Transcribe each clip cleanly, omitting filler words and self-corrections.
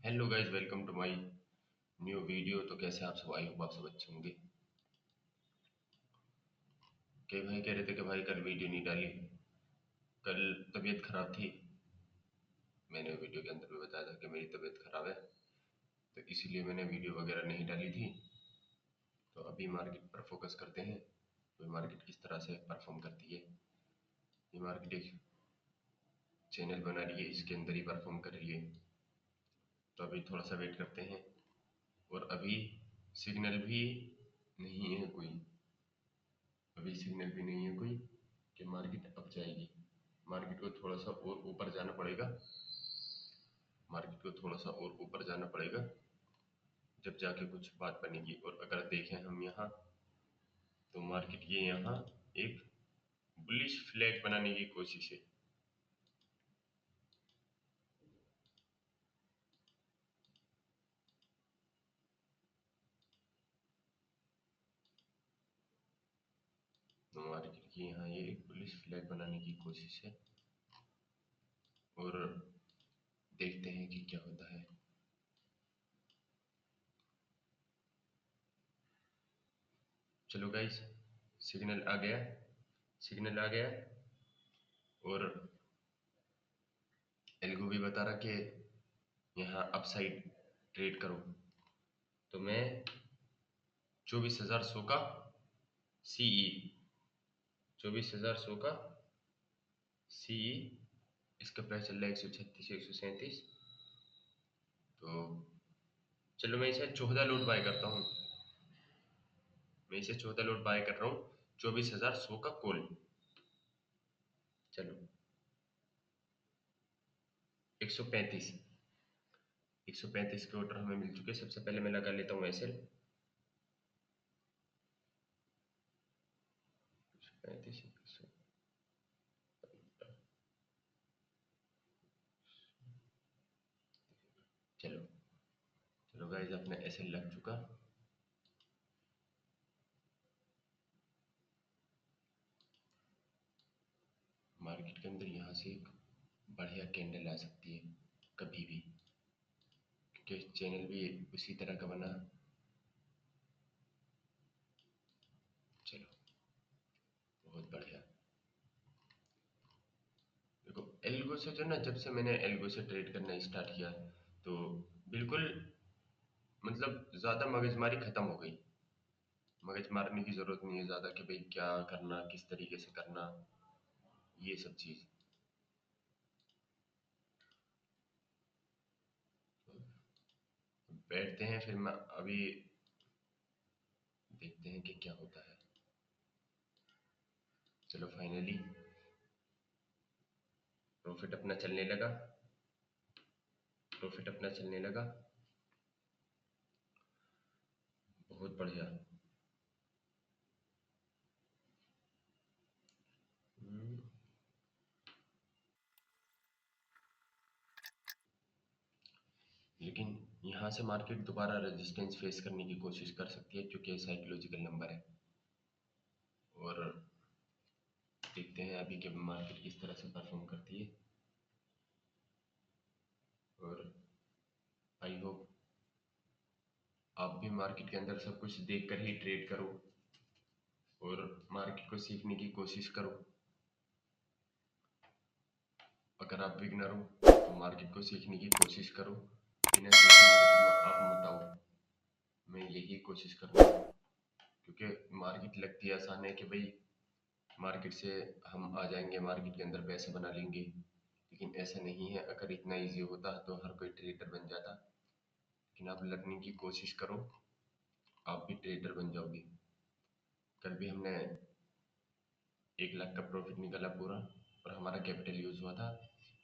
Hello guys, welcome to my new video. तो कैसे आप सब? आई होप आप सब अच्छे होंगे। कई भाई कह रहे थे कि भाई कल वीडियो नहीं डाली, कल तबीयत खराब थी। मैंने वीडियो के अंदर भी बताया था कि मेरी तबीयत खराब है, तो इसीलिए मैंने वीडियो वगैरह नहीं डाली थी। तो अभी मार्केट पर फोकस करते हैं। तो मार्केट किस तरह से परफॉर्म करती है। ये मार्केट एक चैनल बना रही है, इसके अंदर ही परफॉर्म कर रही है। तो अभी थोड़ा सा वेट करते हैं। और अभी सिग्नल भी नहीं है कोई, अभी सिग्नल भी नहीं है कोई कि मार्केट अब जाएगी। मार्केट को थोड़ा सा और ऊपर जाना पड़ेगा, मार्केट को थोड़ा सा और ऊपर जाना पड़ेगा, जब जाके कुछ बात बनेगी। और अगर देखें हम यहाँ, तो मार्केट ये यहाँ एक बुलिश फ्लैग बनाने की कोशिश है। तो मार्केट की यहाँ ये एक बुलिश फ्लैग बनाने की कोशिश है, और देखते हैं कि क्या होता है। चलो गाइस, सिग्नल आ गया, सिग्नल आ गया। और एल्गो भी बता रहा कि यहाँ अपसाइड ट्रेड करो। तो मैं 24,100 का सीई, 24,100 का सीई, इसका प्राइस चल रहा है 136 से 137। तो चलो मैं इसे 14 लोट बाय करता हूँ, मैं इसे 14 लोट बाय कर रहा हूँ। 24,100 का कॉल। चलो 135, 135 के ऑर्डर हमें मिल चुके हैं। सबसे पहले मैं लगा लेता हूँ एसएल 135। चलो चलो गाइस, अपना एसएल लग चुका। मार्केट के अंदर यहाँ से एक बढ़िया कैंडल आ सकती है कभी भी, क्योंकि चैनल भी उसी तरह का बना। चलो बहुत बढ़िया। देखो एल्गो से जो ना, जब से मैंने एल्गो से ट्रेड करना स्टार्ट किया, तो बिल्कुल मतलब ज़्यादा मगजमारी ख़त्म हो गई। मगज मारने की ज़रूरत नहीं है ज़्यादा कि भाई क्या करना, किस तरीके से करना, ये सब चीज़। बैठते हैं फिर, मैं अभी देखते हैं कि क्या होता है। चलो फाइनली प्रॉफिट अपना चलने लगा, प्रॉफिट अपना चलने लगा। बहुत बढ़िया। हम्म, लेकिन यहाँ से मार्केट दोबारा रेजिस्टेंस फेस करने की कोशिश कर सकती है, क्योंकि साइकोलॉजिकल नंबर है। और देखते हैं अभी कि मार्केट किस तरह से परफॉर्म करती है। और आई होप आप भी मार्केट के अंदर सब कुछ देख कर ही ट्रेड करो, और मार्केट को सीखने की कोशिश करो। अगर आप बिगनर हो तो मार्केट को सीखने की कोशिश करो, बिना सीखे मार्केट में आप मत आओ। मैं यही कोशिश करूँगा, क्योंकि मार्केट लगती है आसान है कि भाई मार्केट से हम आ जाएंगे, मार्केट के अंदर पैसे बना लेंगे, लेकिन ऐसा नहीं है। अगर इतना इजी होता तो हर कोई ट्रेडर बन जाता। लेकिन आप लर्निंग की कोशिश करो, आप भी ट्रेडर बन जाओगे। कल भी हमने 1 लाख का प्रॉफिट निकाला पूरा, और हमारा कैपिटल यूज हुआ था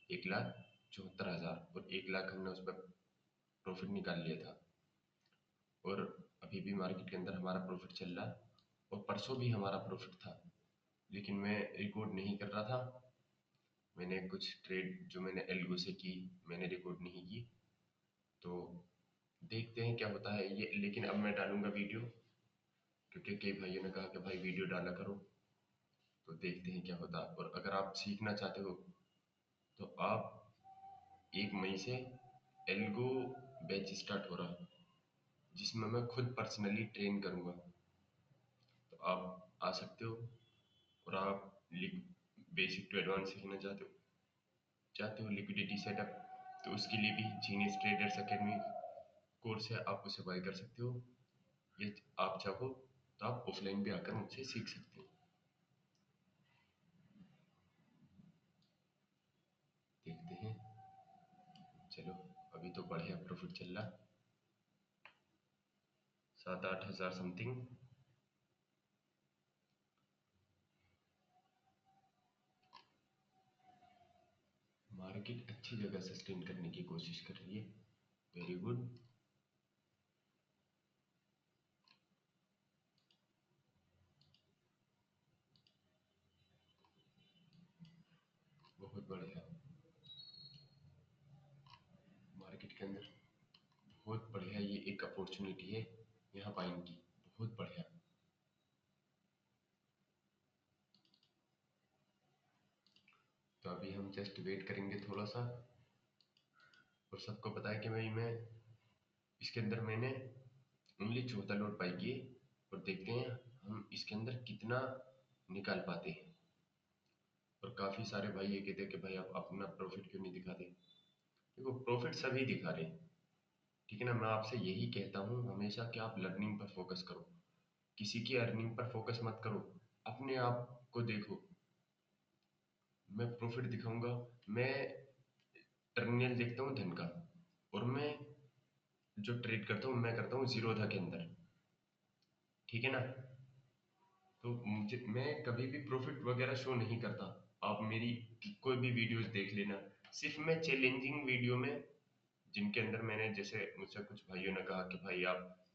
1,74,000, और 1 लाख हमने उस पर प्रॉफिट निकाल लिया था। और अभी भी मार्केट के अंदर हमारा प्रॉफिट चल रहा, और परसों भी हमारा प्रॉफिट था, लेकिन मैं रिकॉर्ड नहीं कर रहा था। मैंने कुछ ट्रेड जो मैंने एल्गो से की, मैंने रिकॉर्ड नहीं की। तो देखते हैं क्या होता है ये। लेकिन अब मैं डालूंगा वीडियो, क्योंकि कई भाइयों ने कहा कि भाई वीडियो डाला करो। तो देखते हैं क्या होता है। और अगर आप सीखना चाहते हो तो आप 1 मई से एल्गो बैच स्टार्ट हो रहा, जिसमें मैं खुद पर्सनली ट्रेन करूँगा। तो आप आ सकते हो, और आप बेसिक टू एडवांस सीखना चाहते हो लिक्विडिटी सेटअप, तो उसके लिए भी जीनियस ट्रेडर्स एकेडमी कोर्स है, आप उसे बाय कर सकते हो। ये आप चाहो तो आप ऑफलाइन भी आकर मुझसे सीख सकते हो। देखते हैं, चलो। अभी तो बढ़िया प्रॉफिट चल रहा, 7-8 हज़ार समथिंग। मार्केट अच्छी जगह सस्टेन करने की कोशिश कर रही है, वेरी गुड। बहुत बढ़िया, मार्केट के अंदर बहुत बढ़िया ये एक अपॉर्चुनिटी है यहाँ बाइंग की, बहुत बढ़िया। तो अभी हम जस्ट वेट करेंगे थोड़ा सा, और सबको पता है कि भाई मैं इसके अंदर मैंने ओनली 14 लॉट बाई किए, और देखते हैं हम इसके अंदर कितना निकाल पाते हैं। और काफ़ी सारे भाई ये कहते हैं कि भाई आप अपना प्रॉफिट क्यों नहीं दिखाते। देखो, प्रॉफिट सभी दिखा रहे हैं, ठीक है ना। मैं आपसे यही कहता हूँ हमेशा कि आप लर्निंग पर फोकस करो, किसी की अर्निंग पर फोकस मत करो, अपने आप को देखो। मैं प्रॉफिट दिखाऊंगा, मैं टर्मिनल देखता हूँ धन का, और मैं जो ट्रेड करता हूँ मैं करता हूँ जीरोधा के अंदर, ठीक है ना। तो मुझे, मैं कभी भी प्रॉफिट वगैरह शो नहीं करता। आप मेरी कोई भी वीडियोस देख लेना, सिर्फ मैं चैलेंजिंग वीडियो में, जिनके अंदर मैंने, जैसे मुझसे कुछ भाइयों ने कहा कि भाई आप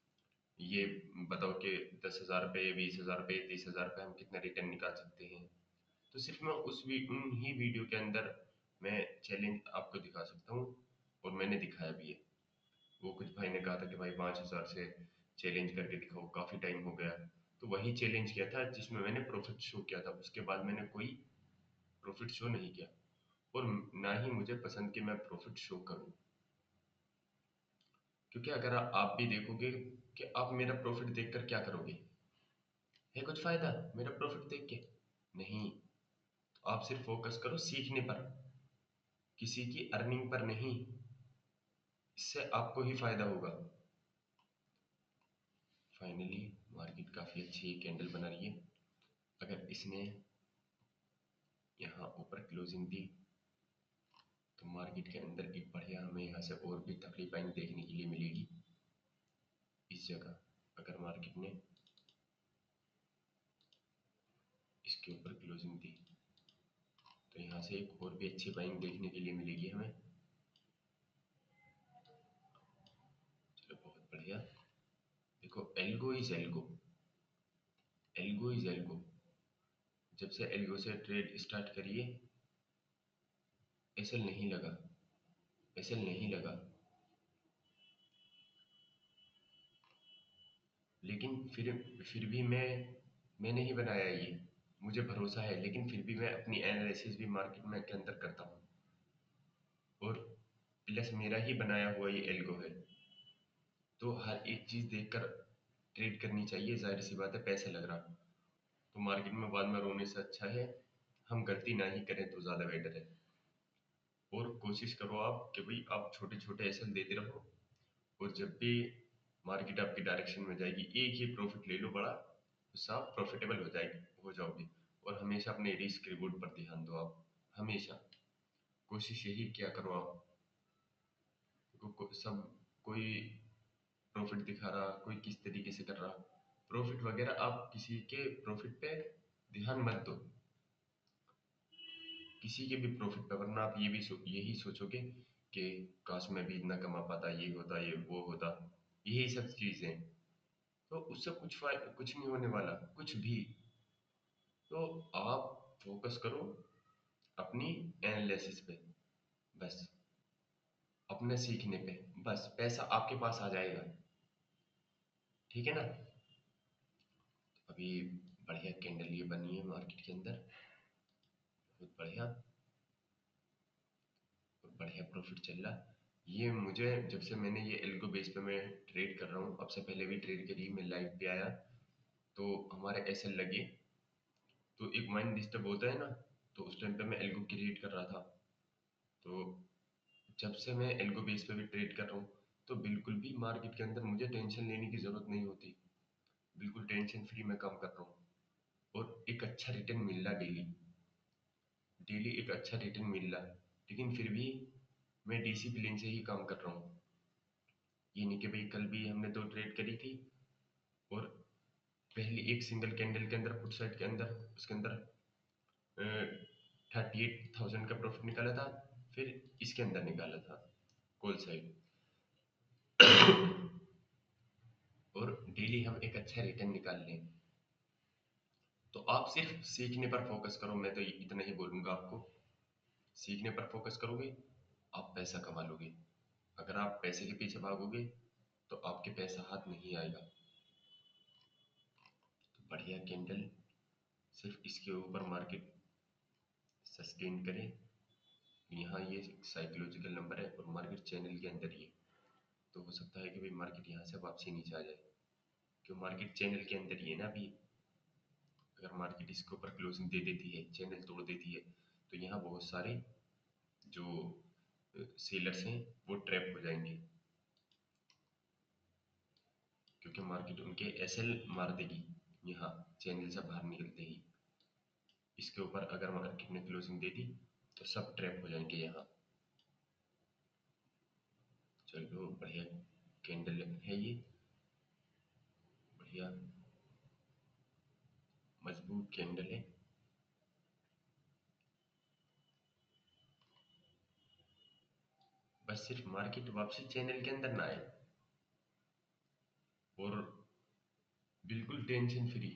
ये बताओ कि 10,000 रुपये, 20,000 रुपये, 30,000 रुपये हम कितना रिटर्न निकाल सकते हैं। तो सिर्फ मैं उन ही वीडियो के अंदर मैं चैलेंज आपको दिखा सकता हूँ, और मैंने दिखाया भी है। वो कुछ भाई ने कहा था कि भाई 5,000 से चैलेंज करके दिखाओ, काफ़ी टाइम हो गया। तो वही चैलेंज किया था जिसमें मैंने प्रॉफिट शो किया था, उसके बाद मैंने कोई प्रॉफिट शो नहीं किया, और ना ही मुझे पसंद कि मैं प्रॉफिट शो करूं। क्योंकि अगर आप भी देखोगे कि आप मेरा प्रॉफिट देखकर क्या करोगे, है कुछ फायदा मेरा प्रॉफिट देख के? नहीं। तो आप सिर्फ फोकस करो सीखने पर, किसी की अर्निंग पर नहीं, इससे आपको ही फायदा होगा। फाइनली मार्केट काफ़ी अच्छी कैंडल बना रही है। अगर इसने यहाँ ऊपर क्लोजिंग दी, तो मार्केट के अंदर एक बढ़िया हमें यहाँ से और भी तगड़ी बाइंग देखने के लिए मिलेगी। इस जगह अगर मार्केट ने इसके ऊपर क्लोजिंग दी, तो यहाँ से एक और भी अच्छी बाइंग देखने के लिए मिलेगी हमें। चलो, बहुत बढ़िया। देखो, algo is algo, algo is algo. जब से एल्गो से ट्रेड स्टार्ट करिए, एसएल नहीं लगा, एसएल नहीं लगा, लेकिन फिर भी मैंने ही बनाया ये, मुझे भरोसा है, लेकिन फिर भी मैं अपनी एनालिसिस भी मार्केट में के अंदर करता हूँ, और प्लस मेरा ही बनाया हुआ ये एल्गो है। तो हर एक चीज़ देखकर ट्रेड करनी चाहिए, जाहिर सी बात है पैसे लग रहा, तो मार्केट में बाद में रोने से अच्छा है हम गलती ना ही करें तो ज़्यादा बेटर है। और कोशिश करो आप कि भाई आप छोटे छोटे एसएल देते रहो, और जब भी मार्केट आपकी डायरेक्शन में जाएगी, एक ही प्रॉफिट ले लो बड़ा, उससे आप प्रॉफिटेबल हो जाओगे। और हमेशा अपने रिस्क रिवॉर्ड पर ध्यान दो आप, हमेशा कोशिश यही क्या करो आप। सब कोई प्रॉफिट दिखा रहा, कोई किस तरीके से कर रहा, प्रॉफिट वगैरह आप किसी के प्रॉफिट पे ध्यान मत दो, किसी के भी प्रॉफिट पे, वरना आप यही सोचोगे कि काश मैं भी इतना कमा पाता, ये होता, ये वो होता, यही सब चीज़ें। तो उससे कुछ नहीं होने वाला, कुछ भी। तो आप फोकस करो अपनी एनालिसिस पे, बस अपने सीखने पे, बस पैसा आपके पास आ जाएगा, ठीक है ना। अभी बढ़िया कैंडल ये बनी है मार्केट के अंदर, बहुत बढ़िया, और बढ़िया प्रॉफिट चल रहा। ये मुझे जब से मैंने ये एल्गो बेस पे मैं ट्रेड कर रहा हूँ, अब से पहले भी ट्रेड करी, मैं लाइव पे आया तो हमारे ऐसे लगे, तो एक माइंड डिस्टर्ब होता है ना, तो उस टाइम पे मैं एल्गो क्रिएट कर रहा था। तो जब से मैं एल्गो बेस पे भी ट्रेड कर रहा हूँ, तो बिल्कुल भी मार्केट के अंदर मुझे टेंशन लेने की ज़रूरत नहीं होती, बिल्कुल टेंशन फ्री मैं काम कर रहा हूँ। और एक अच्छा रिटर्न मिल रहा डेली, डेली एक अच्छा रिटर्न मिल रहा, लेकिन फिर भी मैं डिसिप्लिन से ही काम कर रहा हूँ। ये नहीं कि भाई कल भी हमने दो ट्रेड करी थी और पहली एक सिंगल कैंडल के अंदर पुट साइड के अंदर उसके अंदर 38,000 का प्रॉफिट निकाला था, फिर इसके अंदर निकाला था कॉल साइड। और डेली हम एक अच्छा रिटर्न निकाल लें, तो आप सिर्फ सीखने पर फोकस करो, मैं तो इतना ही बोलूँगा आपको। सीखने पर फोकस करोगे, आप पैसा कमा लोगे। अगर आप पैसे के पीछे भागोगे तो आपके पैसा हाथ नहीं आएगा। तो बढ़िया कैंडल, सिर्फ इसके ऊपर मार्केट सस्टेन करे। यहाँ ये साइकोलॉजिकल नंबर है और मार्केट चैनल के अंदर ये, तो हो सकता है कि भाई मार्केट यहाँ से वापसी नीचे आ जाए, क्यों मार्केट चैनल के अंदर ही है ना अभी। अगर मार्केट इसके ऊपर क्लोजिंग दे देती है, चैनल तोड़ देती है, तो यहाँ बहुत सारे जो सेलर्स हैं वो ट्रैप हो जाएंगे, क्योंकि मार्केट उनके एसएल मार देगी यहाँ चैनल से बाहर निकलते ही। इसके ऊपर अगर मार्केट ने क्लोजिंग दे दी तो सब ट्रैप हो जाएंगे यहाँ। चलो बढ़िया कैंडल है ये, बढ़िया मजबूत कैंडल है। बस सिर्फ मार्केट वापसी चैनल के अंदर ना आए, और बिल्कुल टेंशन फ्री,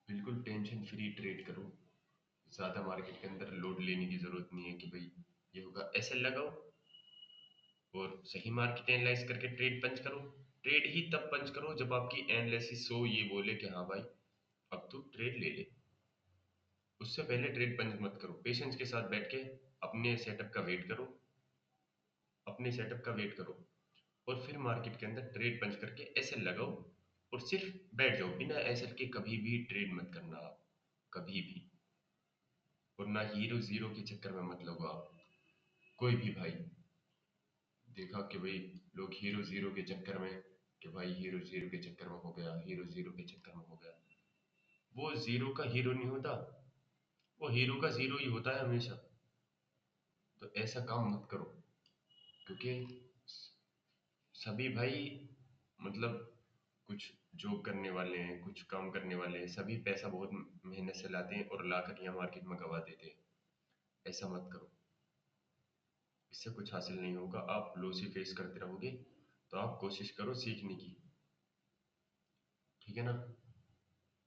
बिल्कुल टेंशन फ्री ट्रेड करो। ज़्यादा मार्केट के अंदर लोड लेने की ज़रूरत नहीं है कि भाई ये होगा, ऐसे लगाओ और सही मार्केट एनालाइज करके ट्रेड पंच करो। ट्रेड ही तब पंच करो जब आपकी एनालिसिस हो ये बोले कि हाँ भाई अब तू ट्रेड ले ले। उससे पहले ट्रेड पंच मत करो, पेशेंस के साथ बैठ के अपने सेटअप का वेट करो, अपने सेटअप का वेट करो, और फिर मार्केट के अंदर ट्रेड पंच करके ऐसे लगाओ और सिर्फ बैठ जाओ। बिना ऐसे के कभी भी ट्रेड मत करना आप, कभी भी। और ना हीरो जीरो के चक्कर में मत लगो आप, कोई भी भाई। देखा कि भाई लोग हीरो जीरो के चक्कर में, कि भाई हीरो जीरो के चक्कर में हो गया, हीरो जीरो के चक्कर में हो गया। वो जीरो का हीरो नहीं होता, वो हीरो का जीरो ही होता है हमेशा। तो ऐसा काम मत करो, क्योंकि सभी भाई मतलब कुछ जॉब करने वाले हैं, कुछ काम करने वाले हैं, सभी पैसा बहुत मेहनत से लाते हैं और लाकर यहाँ मार्केट में गवा देते हैं। ऐसा मत करो, इससे कुछ हासिल नहीं होगा, आप लॉस ही फेस करते रहोगे। तो आप कोशिश करो सीखने की, ठीक है ना।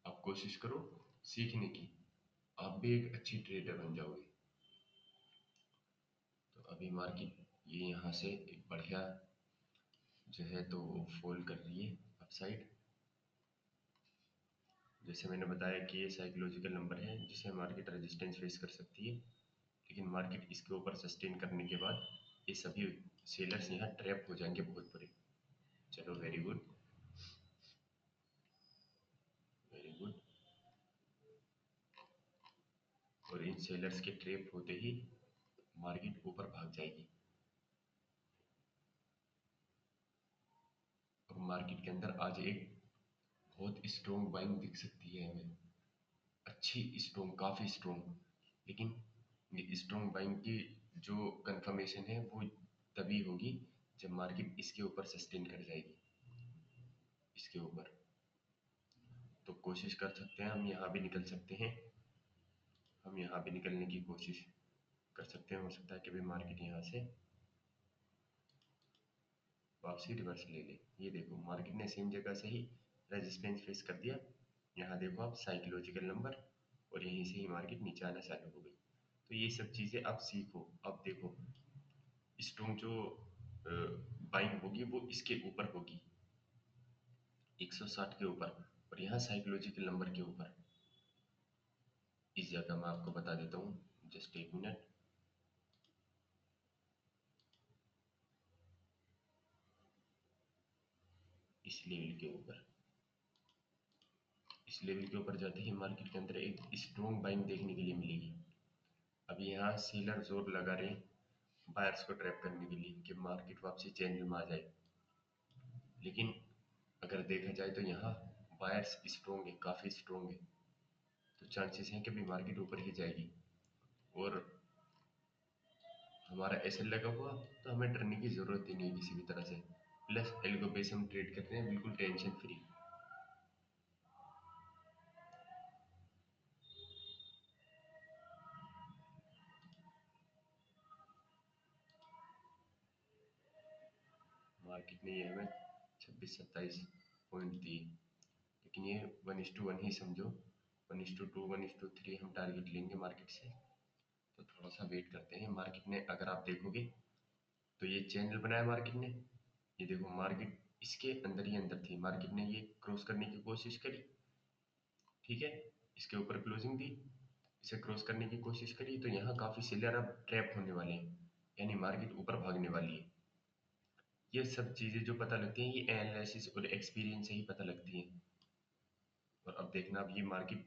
आप कोशिश करो सीखने की, आप भी एक अच्छी ट्रेडर बन जाओगे। तो अभी मार्केट ये यहाँ से एक बढ़िया जो है तो फॉल कर रही है अपसाइड। जैसे मैंने बताया कि ये साइकोलॉजिकल नंबर है जिसे मार्केट रेजिस्टेंस फेस कर सकती है, लेकिन मार्केट इसके ऊपर सस्टेन करने के बाद ये सभी सेलर्स यहाँ ट्रैप हो जाएंगे बहुत बुरे। चलो वेरी गुड, वेरी गुड। और इन सेलर्स के ट्रैप होते ही मार्केट ऊपर भाग जाएगी, और मार्केट के अंदर आज एक बहुत स्ट्रॉन्ग बाइंग दिख सकती है हमें, अच्छी स्ट्रॉन्ग, काफ़ी स्ट्रॉन्ग। लेकिन ये स्ट्रॉन्ग बाइंग की जो कंफर्मेशन है वो तभी होगी जब मार्केट इसके ऊपर सस्टेन कर जाएगी, इसके ऊपर। तो कोशिश कर सकते हैं हम यहाँ भी निकल सकते हैं, हम यहाँ भी निकलने की कोशिश कर सकते हैं। हो सकता है कि भी मार्केट यहाँ से वापसी रिवर्स ले ले। ये देखो मार्केट ने सेम जगह से ही रेजिस्टेंस फेस कर दिया, यहाँ देखो आप साइकोलॉजिकल नंबर, और यहीं से ही मार्केट नीचे आना चालू हो गई। तो ये सब चीज़ें आप सीखो। अब देखो स्ट्रॉन्ग जो बाइंग होगी वो इसके ऊपर होगी, 160 के ऊपर, और यहाँ साइकोलॉजिकल नंबर के ऊपर। इस जगह मैं आपको बता देता हूँ, जस्ट एक मिनट। इस लेवल के ऊपर। इस लेवल के ऊपर जाते ही मार्केट के अंदर एक स्ट्रॉन्ग बाइंग देखने के लिए मिलेगी। अभी यहाँ सेलर जोर लगा रहे हैं बायर्स को ट्रैप करने के लिए कि मार्केट वापसी चैनल में आ जाए, लेकिन अगर देखा जाए तो यहाँ बायर्स स्ट्रॉन्ग है, काफ़ी स्ट्रॉन्ग है, तो चांसेस हैं कि भी मार्केट ऊपर ही जाएगी। और हमारा एसएल लगा हुआ तो हमें डरने की ज़रूरत ही नहीं है किसी भी तरह से। प्लस एल्गो बेस हम ट्रेड करते हैं बिल्कुल टेंशन फ्री। मार्केट ने ये हमें 26-27 पॉइंट दिए, लेकिन ये 1:1 ही समझो, 1:2 1:3 हम टारगेट लेंगे मार्केट से। तो थोड़ा सा वेट करते हैं। मार्केट ने अगर आप देखोगे तो ये चैनल बनाया मार्केट ने, ये देखो मार्केट इसके अंदर ही अंदर थी, मार्केट ने ये क्रॉस करने की कोशिश करी, ठीक है, इसके ऊपर क्लोजिंग दी, इसे क्रॉस करने की कोशिश करी, तो यहाँ काफ़ी सेलर अब ट्रैप होने वाले हैं, यानी मार्केट ऊपर भागने वाली है। ये सब चीज़ें जो पता लगती हैं ये एनालिसिस और एक्सपीरियंस से ही पता लगती हैं। और अब देखना, अब ये मार्केट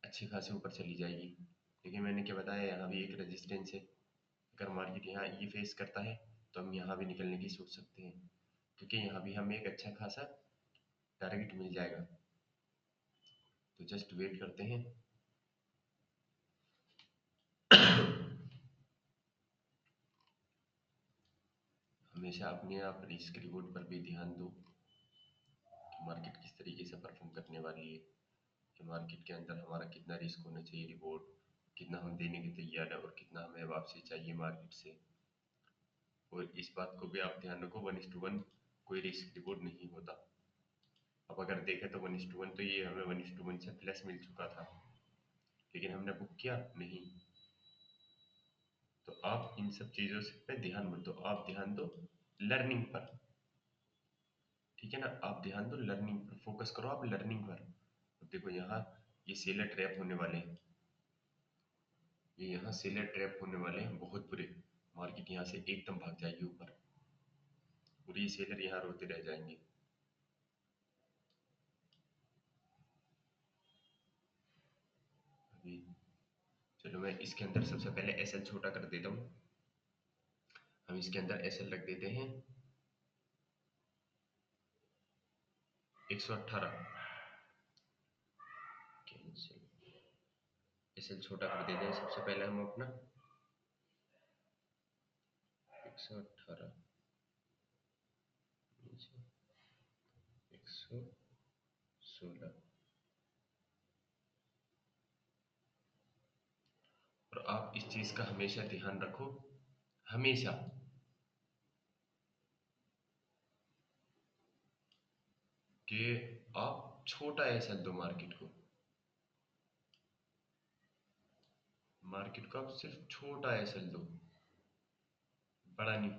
अच्छे खासे ऊपर चली जाएगी, लेकिन मैंने क्या बताया यहाँ भी एक रेजिस्टेंस है। अगर मार्केट यहाँ ये फेस करता है तो हम यहाँ भी निकलने की सोच सकते हैं, क्योंकि यहाँ भी हमें एक अच्छा खासा टारगेट मिल जाएगा। तो जस्ट वेट करते हैं। हमेशा अपने आप रिस्क रिवॉर्ड पर भी ध्यान दो कि मार्केट किस तरीके से परफॉर्म करने वाली है, कि मार्केट के अंदर हमारा कितना रिस्क होना चाहिए, रिवॉर्ड कितना हम देने के तैयार है और कितना हमें वापसी चाहिए मार्केट से। और इस बात को भी आप ध्यान रखो, 1:1 कोई रिस्क रिवॉर्ड नहीं होता। अब अगर देखें तो 1:1 तो ये हमें 1:1 से प्लस मिल चुका था, लेकिन हमने बुक किया नहीं। तो आप इन सब चीज़ों से पे ध्यान मत दो, आप ध्यान दो लर्निंग पर, ठीक है ना, आप ध्यान दो लर्निंग पर, फोकस करो आप लर्निंग पर। अब देखो यहाँ ये सेलर ट्रैप होने वाले हैं, ये यहाँ सेलर ट्रैप होने वाले हैं बहुत बुरे। मार्केट यहाँ से एकदम भाग जाएगी ऊपर और ये सेलर यहाँ रोते रह जाएंगे। अभी चलो मैं इसके अंदर सबसे पहले एसएल छोटा कर देता हूँ। हम इसके अंदर एसएल रख देते हैं 118, कैंसिल, एसएल छोटा कर देते हैं सबसे पहले हम अपना 118 नीचे 116। और आप इस चीज का हमेशा ध्यान रखो, हमेशा, कि आप छोटा एसएल दो मार्केट को, मार्केट को आप सिर्फ छोटा एसएल दो, बड़ा नहीं,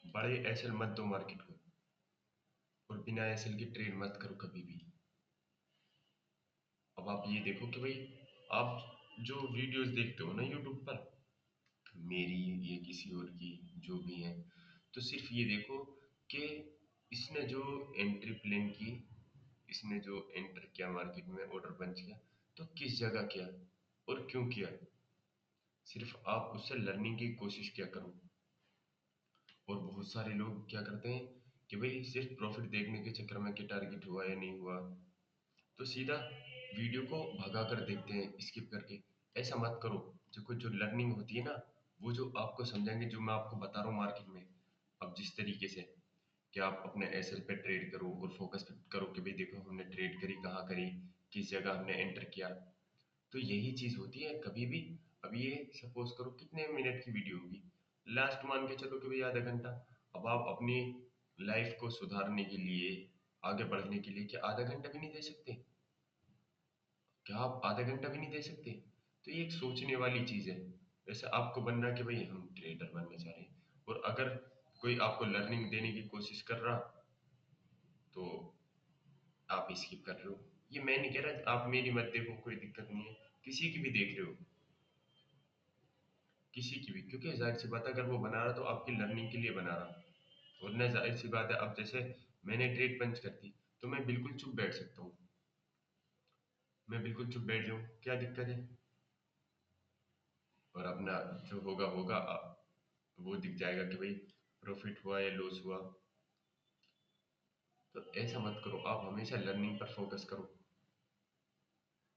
बड़े एसएल मत दो मार्केट को, और बिना एसएल की ट्रेड मत करो कभी भी। अब आप ये देखो कि भाई आप जो वीडियोस देखते हो ना यूट्यूब पर, मेरी ये किसी और की जो भी है, तो सिर्फ ये देखो कि इसने जो एंट्री प्लान की, इसने जो एंटर किया मार्केट में, ऑर्डर पंच किया, तो किस जगह किया और क्यों किया, सिर्फ आप उससे लर्निंग की कोशिश किया करो। और बहुत सारे लोग क्या करते हैं कि भाई सिर्फ प्रॉफिट देखने के चक्कर में कि टारगेट हुआ या नहीं हुआ, तो सीधा वीडियो को भगा कर देखते हैं स्किप करके। ऐसा मत करो। जो कुछ जो लर्निंग होती है ना, वो जो आपको समझाएंगे, जो मैं आपको बता रहा हूँ मार्केट में, अब जिस तरीके से कि आप अपने एसएल पे ट्रेड करो और फोकस करो कि भाई देखो हमने ट्रेड करी, कहाँ करी, किस जगह हमने एंटर किया, तो यही चीज़ होती है कभी भी। अब ये सपोज करो कितने मिनट की वीडियो होगी, लास्ट मान के चलो कि भाई आधा घंटा। अब आप अपनी लाइफ को सुधारने के लिए, आगे बढ़ने के लिए क्या आधा घंटा भी नहीं दे सकते? क्या आप आधा घंटा भी नहीं दे सकते? तो ये एक सोचने वाली चीज़ है। वैसे आपको बनना कि भाई हम ट्रेडर बनना चाह रहे हैं, और अगर कोई आपको लर्निंग देने की कोशिश कर रहा, तो आप स्किप कर रहे हो। ये मैं नहीं कह रहा आप मेरी मत देखो, कोई दिक्कत नहीं है, किसी की भी देख रहे हो, किसी की भी, क्योंकि जाहिर सी बात है अगर वो बना रहा तो आपकी लर्निंग के लिए बना रहा। वरना जाहिर सी बात है, अब जैसे मैंने ट्रेड पंच कर दी, तो मैं बिल्कुल चुप बैठ सकता हूँ। मैं बिल्कुल चुप बैठ जाऊँ, क्या दिक्कत है? और अपना जो होगा होगा, वो दिख जाएगा कि भाई प्रॉफिट हुआ या लॉस हुआ। तो ऐसा मत करो, आप हमेशा लर्निंग पर फोकस करो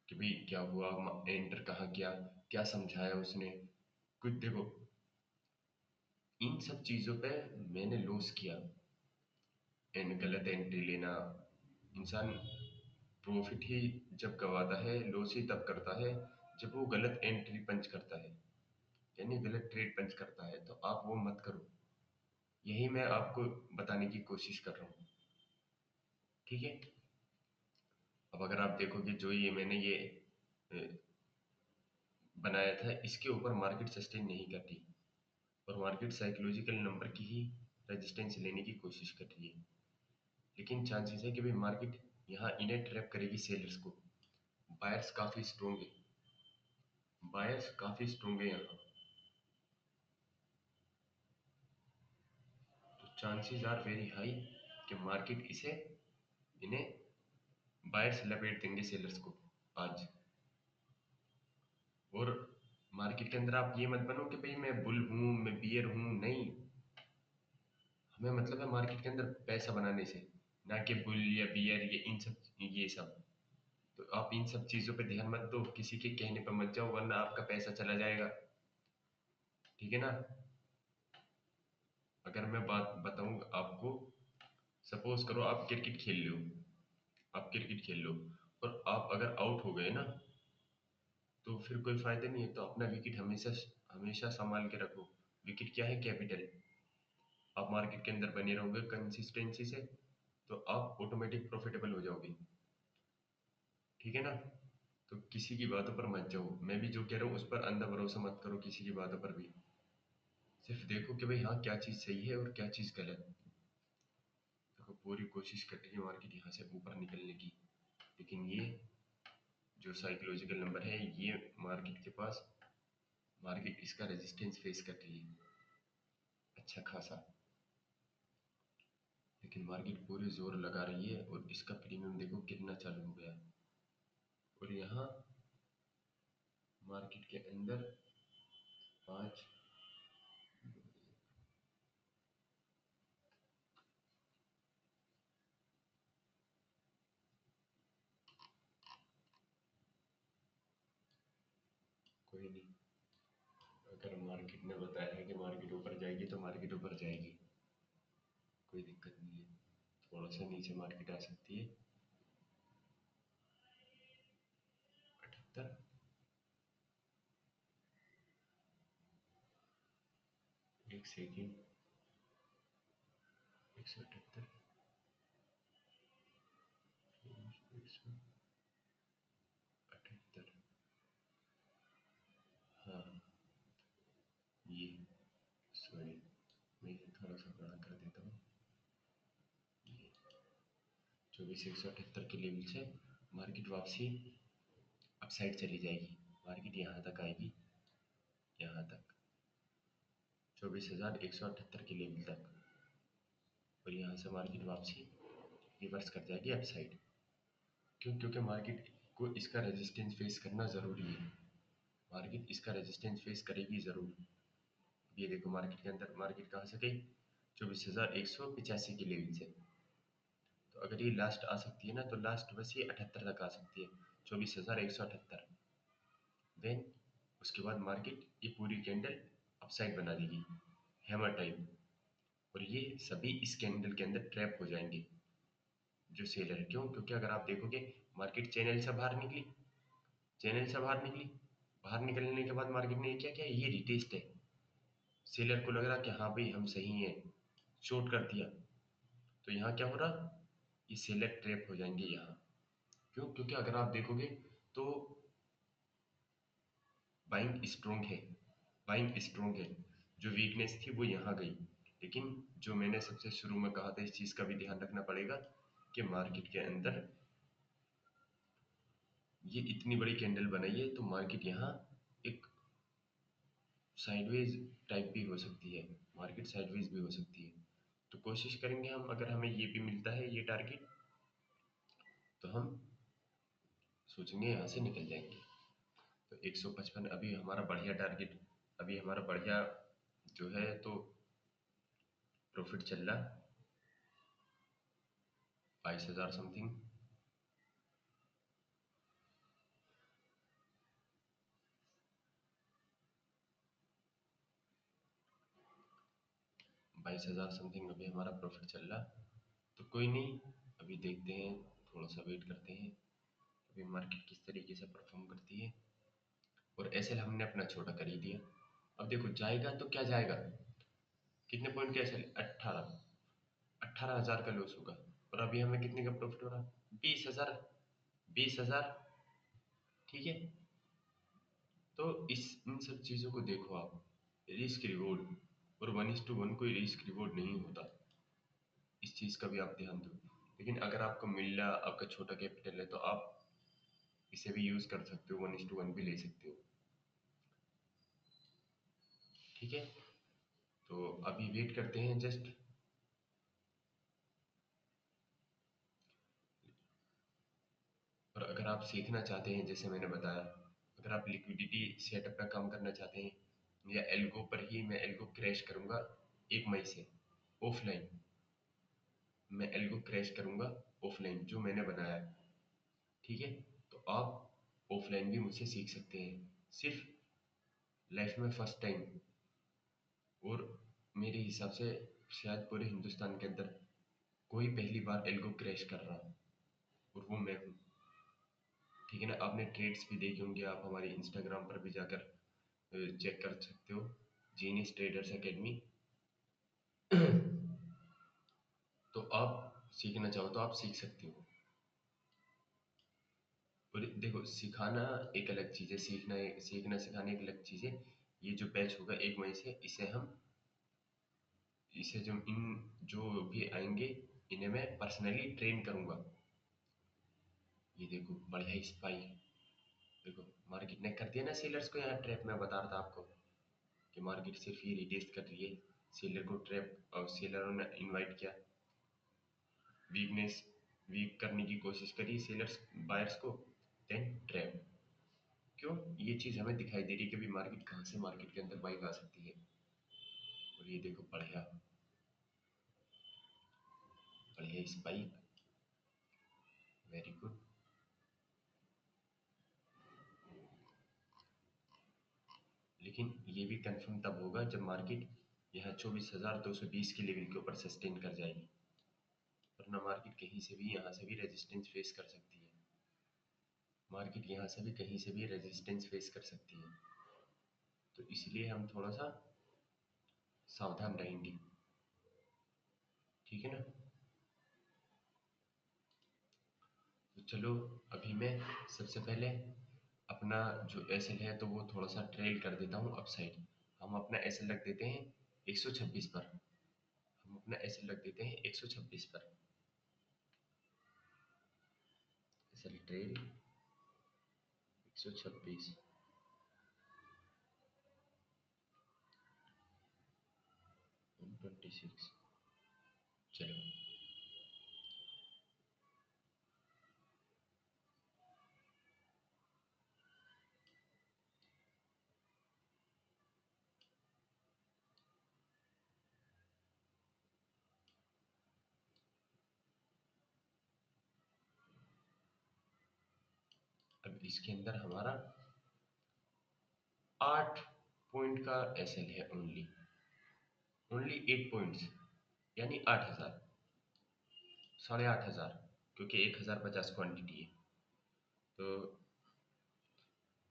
कि भाई क्या हुआ, एंटर कहाँ किया, क्या समझाया उसने। कुछ देखो, इन सब चीज़ों पे मैंने लॉस किया, एंड गलत एंट्री लेना। इंसान प्रॉफिट ही जब गवाता है, लॉस ही तब करता है जब वो गलत एंट्री पंच करता है, यानी गलत ट्रेड पंच करता है। तो आप वो मत करो, यही मैं आपको बताने की कोशिश कर रहा हूँ। ठीक है। अब अगर आप देखोगे, जो ये मैंने ये अ, बनाया था, इसके ऊपर मार्केट सस्टेन नहीं करती, और मार्केट साइकोलॉजिकल नंबर की ही रेजिस्टेंस लेने की कोशिश कर रही है। लेकिन चांसेस है कि भाई मार्केट यहाँ इन्हें ट्रैप करेगी, सेलर्स को। बायर्स काफ़ी स्ट्रोंग है, बायर्स काफ़ी स्ट्रोंग है यहाँ। तो चांसेस आर वेरी हाई कि मार्केट इसे, इन्हें बायर्स लपेट देंगे सेलर्स को आज। और मार्केट के अंदर आप ये मत बनो कि भाई मैं बुल हूँ, मैं बियर हूँ, नहीं। हमें मतलब है मार्केट के अंदर पैसा बनाने से, ना कि बुल या बियर, ये सब। तो आप इन सब चीज़ों पे ध्यान मत दो, किसी के कहने पे मत जाओ, वरना आपका पैसा चला जाएगा। ठीक है ना? अगर मैं बात बताऊं आपको, सपोज करो आप क्रिकेट खेल लो, आप क्रिकेट खेल लो, और आप अगर आउट हो गए ना, तो फिर कोई फायदा नहीं है। तो अपना विकेट हमेशा हमेशा संभाल के रखो। विकेट क्या है? कैपिटल। आप मार्केट के अंदर बने रहोगे कंसिस्टेंसी से, तो आप ऑटोमेटिक प्रॉफिटेबल हो जाओगे। ठीक है ना? तो किसी की बातों पर मत जाओ, मैं भी जो कह रहा हूँ उस पर अंधा भरोसा मत करो, किसी की बातों पर भी। सिर्फ देखो कि भाई हाँ, क्या चीज़ सही है और क्या चीज़ गलत। देखो, पूरी कोशिश कर रही है मार्केट यहाँ से ऊपर निकलने की, लेकिन ये जो साइकोलॉजिकल नंबर है, ये मार्केट के पास, मार्केट इसका रेजिस्टेंस फेस कर रही है अच्छा खासा। लेकिन मार्केट पूरी जोर लगा रही है, और इसका प्रीमियम देखो कितना चालू हो गया। और यहाँ मार्केट के अंदर पाँच, कोई नहीं, अगर मार्केट ने बताया है कि मार्केट ऊपर जाएगी तो मार्केट ऊपर जाएगी, कोई दिक्कत नहीं है। थोड़ा सा नीचे मार्केट आ सकती है, 78, एक सेकेंड, 178, 178। हाँ, ये, सॉरी, मैं ये थोड़ा सा बड़ा कर देता हूँ। ये 24,178 के लेवल से मार्केट वापसी अपसाइड चली जाएगी। मार्केट यहाँ तक आएगी, यहाँ तक 24,178 के लेवल तक, और यहाँ से मार्केट वापसी रिवर्स कर जाएगी अपसाइड। क्यों? क्योंकि मार्केट को इसका रेजिस्टेंस फेस करना ज़रूरी है। मार्केट इसका रेजिस्टेंस फेस करेगी ज़रूर। ये देखो, मार्केट के अंदर मार्केट कहाँ से गई? 24,185 के लेवल से। तो अगर ये लास्ट आ सकती है ना, तो लास्ट बस ये 78 तक आ सकती है, 24,178। देन उसके बाद मार्केट ये पूरी कैंडल अपसाइड बना देगी, हैमर टाइप। और ये सभी इस कैंडल के अंदर ट्रैप हो जाएंगे, जो सेलर है। क्यों? क्योंकि अगर आप देखोगे, मार्केट चैनल से बाहर निकली, चैनल से बाहर निकली, बाहर निकलने के बाद मार्केट ने क्या किया? ये रिटेस्ट है। सेलर को लग रहा कि हाँ भाई हम सही हैं, शॉर्ट कर दिया। तो यहाँ क्या हो रहा? ये सेलर ट्रैप हो जाएंगे यहाँ। क्यों? क्योंकि अगर आप देखोगे तो बाइंग स्ट्रोंग है, बाइंग स्ट्रोंग है। जो वीकनेस थी वो यहाँ गई। लेकिन जो मैंने सबसे शुरू में कहा था, इस चीज़ का भी ध्यान रखना पड़ेगा कि मार्केट के अंदर ये इतनी बड़ी कैंडल बनाई है, तो मार्केट यहाँ एक साइडवेज टाइप भी हो सकती है, मार्केट साइडवेज भी हो सकती है। तो कोशिश करेंगे हम, अगर हमें ये भी मिलता है ये टारगेट, तो हम सोचेंगे यहाँ से निकल जाएंगे। तो 155 अभी हमारा बढ़िया टारगेट, अभी हमारा बढ़िया जो है तो प्रॉफिट चल रहा, 22,000 समथिंग। 22,000 समथिंग अभी हमारा प्रॉफिट चल रहा। तो कोई नहीं, अभी देखते हैं, थोड़ा सा वेट करते हैं अभी मार्केट किस तरीके से परफॉर्म करती है। और एसएल हमने अपना छोटा कर ही दिया। अब देखो जाएगा तो क्या जाएगा, कितने पॉइंट का एसएल, 18,000 का लॉस होगा। और अभी हमें कितने का प्रॉफिट हो रहा, 20,000, 20,000। ठीक है, तो इस इन सब चीज़ों को देखो आप, रिस्क रिवॉर्ड, और 1:1 कोई रिस्क रिवॉर्ड नहीं होता, इस चीज़ का भी आप ध्यान दो। लेकिन अगर आपको मिल रहा, आपका छोटा कैपिटल है, तो आप इसे भी यूज़ कर सकते हो, 1:1 भी ले सकते हो। ठीक है, तो अभी वेट करते हैं जस्ट। और अगर आप सीखना चाहते हैं, जैसे मैंने बताया, अगर आप लिक्विडिटी सेटअप का काम करना चाहते हैं, या एल्गो पर ही, मैं एल्गो क्रैश करूंगा 1 मई से ऑफलाइन, मैं एल्गो क्रैश करूंगा ऑफलाइन जो मैंने बनाया है। ठीक है, तो आप ऑफलाइन भी मुझसे सीख सकते हैं, सिर्फ लाइफ में फर्स्ट टाइम। और मेरे हिसाब से शायद पूरे हिंदुस्तान के अंदर कोई पहली बार एल्गो क्रैश कर रहा, और वो मैं हूँ। ठीक है ना, आपने ट्रेड्स भी देखे होंगे, आप हमारे इंस्टाग्राम पर भी जाकर चेक कर सकते हो, जीनियस ट्रेडर्स एकेडमी। तो आप सीखना चाहो तो आप सीख सकते हो। और देखो, सिखाना एक अलग चीज़ है, सीखना सिखाना एक अलग चीज़ है। ये जो बैच होगा 1 मई से, इसे जो इन जो भी आएंगे, इन्हें मैं पर्सनली ट्रेन करूंगा। ये देखो बढ़िया स्पाइक, देखो मार्केट ने कर दिया ना सेलर्स को यहाँ ट्रैप। में बता रहा था आपको कि मार्केट सिर्फ ये रिटेस्ट कर रही है, सेलर को ट्रैप, और सेलरों ने इनवाइट किया, वीकनेस, वीक करने की कोशिश करी सेलर्स बायर्स को, देन ट्रैप। क्यों, ये चीज़ हमें दिखाई दे रही है कि भी मार्केट कहाँ से, मार्केट के अंदर बाइक आ सकती है। और ये देखो बढ़िया बढ़िया स्पाइक, वेरी गुड। लेकिन ये भी कंफर्म तब होगा जब मार्केट यहाँ 24,220 के लेवल के ऊपर सस्टेन कर जाएगी, वरना मार्केट कहीं से भी, यहाँ से भी रेजिस्टेंस फेस कर सकती है। मार्केट यहाँ से भी कहीं से भी रेजिस्टेंस फेस कर सकती है, तो इसलिए हम थोड़ा सा सावधान रहेंगे। ठीक है ना, तो चलो अभी मैं सबसे पहले अपना जो एसएल है तो वो थोड़ा सा ट्रेल कर देता हूँ अपसाइड। हम अपना एसएल रख देते हैं 126 पर, हम अपना एसएल रख देते हैं 126 पर। SL trail 126, 126। चलो अब इसके अंदर हमारा 8 पॉइंट का एसएल है, ओनली ओनली 8 पॉइंट्स, यानी 8,000, 8,500, क्योंकि 1,050 क्वांटिटी है। तो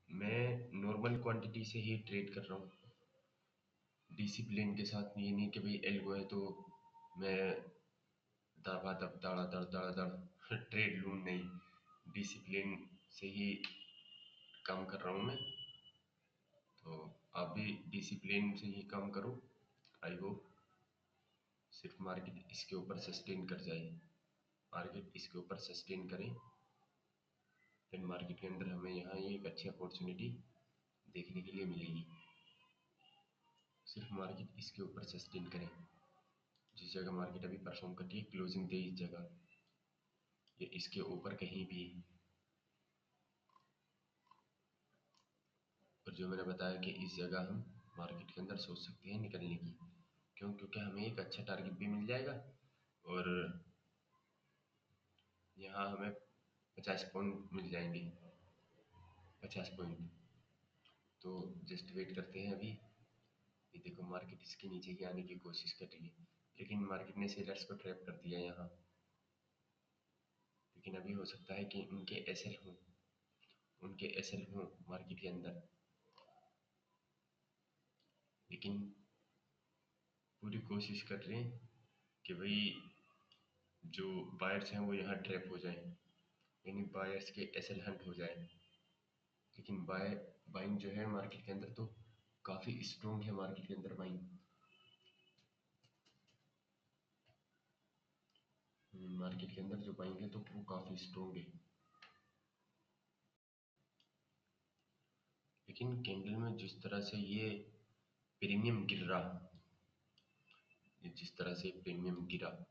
मैं नॉर्मल क्वांटिटी से ही ट्रेड कर रहा हूँ, डिसिप्लिन के साथ। ये नहीं कि भाई एल्गो है तो मैं दबा दब दड़ा दड़ दड़ा दड़ ट्रेड लूँ, नहीं, डिसिप्लिन से ही काम कर रहा हूँ मैं। तो आप भी डिसिप्लिन से ही काम करो। आई होप सिर्फ मार्केट इसके ऊपर सस्टेन कर जाए, मार्केट इसके ऊपर सस्टेन करें, देन मार्केट के अंदर हमें यहाँ ये एक अच्छी अपॉर्चुनिटी देखने के लिए मिलेगी। सिर्फ मार्केट इसके ऊपर सस्टेन करें, जिस जगह मार्केट अभी परफॉर्म करती है क्लोजिंग दे इस जगह या इसके ऊपर कहीं भी। और जो मैंने बताया कि इस जगह हम मार्केट के अंदर सोच सकते हैं निकलने की, क्यों? क्योंकि हमें एक अच्छा टारगेट भी मिल जाएगा और यहाँ हमें 50 पॉइंट मिल जाएंगे, 50 पॉइंट। तो जस्ट वेट करते हैं अभी। ये देखो मार्केट इसके नीचे ही आने की कोशिश कर रही है, लेकिन मार्केट ने सेलर्स को ट्रैप कर दिया यहाँ। लेकिन अभी हो सकता है कि उनके एसएल हों मार्केट के अंदर, लेकिन पूरी कोशिश कर रहे हैं कि भाई जो बायर्स हैं वो यहाँ ट्रैप हो जाएं, यानी बायर्स के एसएल हंट हो जाए। लेकिन बाइंग जो है मार्केट के अंदर तो काफ़ी स्ट्रोंग है, मार्केट के अंदर बाइंग। मार्केट के अंदर जो बाइंग है तो वो काफ़ी स्ट्रोंग है। लेकिन कैंडल में जिस तरह से ये प्रीमियम गिर रहा, ये जिस तरह से प्रीमियम गिरा,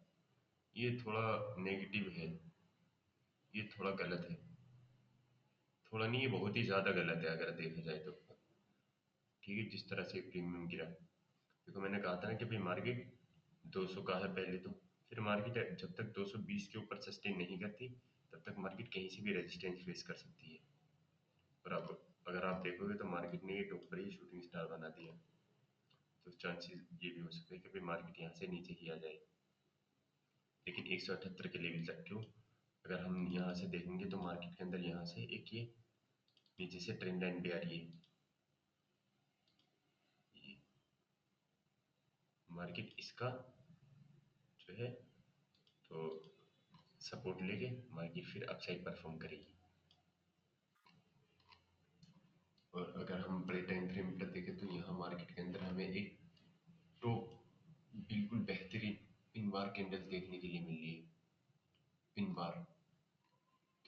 ये थोड़ा नेगेटिव है, ये थोड़ा गलत है। थोड़ा नहीं, ये बहुत ही ज़्यादा गलत है अगर देखा जाए तो। ठीक है, जिस तरह से प्रीमियम गिरा, देखो मैंने कहा था ना कि भाई मार्केट 200 का है पहले तो, फिर मार्केट जब तक 220 के ऊपर सस्टेन नहीं करती तब तक मार्केट कहीं से भी रेजिस्टेंस फेस कर सकती है। और अब अगर आप देखोगे तो मार्केट ने ये टॉप पर ही शूटिंग स्टार बना दिया, तो चांसेस ये भी हो सकते हैं कि भाई मार्केट यहाँ से नीचे ही आ जाए। लेकिन 178 के लेवल तक क्यों, अगर हम यहाँ से देखेंगे तो मार्केट के अंदर यहाँ से एक ये नीचे से ट्रेंड लाइन भी आ रही है। ये मार्केट इसका जो है तो सपोर्ट लेके मार्केट फिर अपसाइड परफॉर्म करेगी। और अगर हम बड़े टाइम फ्रेम पर देखें तो यहाँ मार्केट के अंदर हमें एक टॉप बिल्कुल बेहतरीन पिन बार कैंडल देखने के लिए मिल रही है, पिन बार।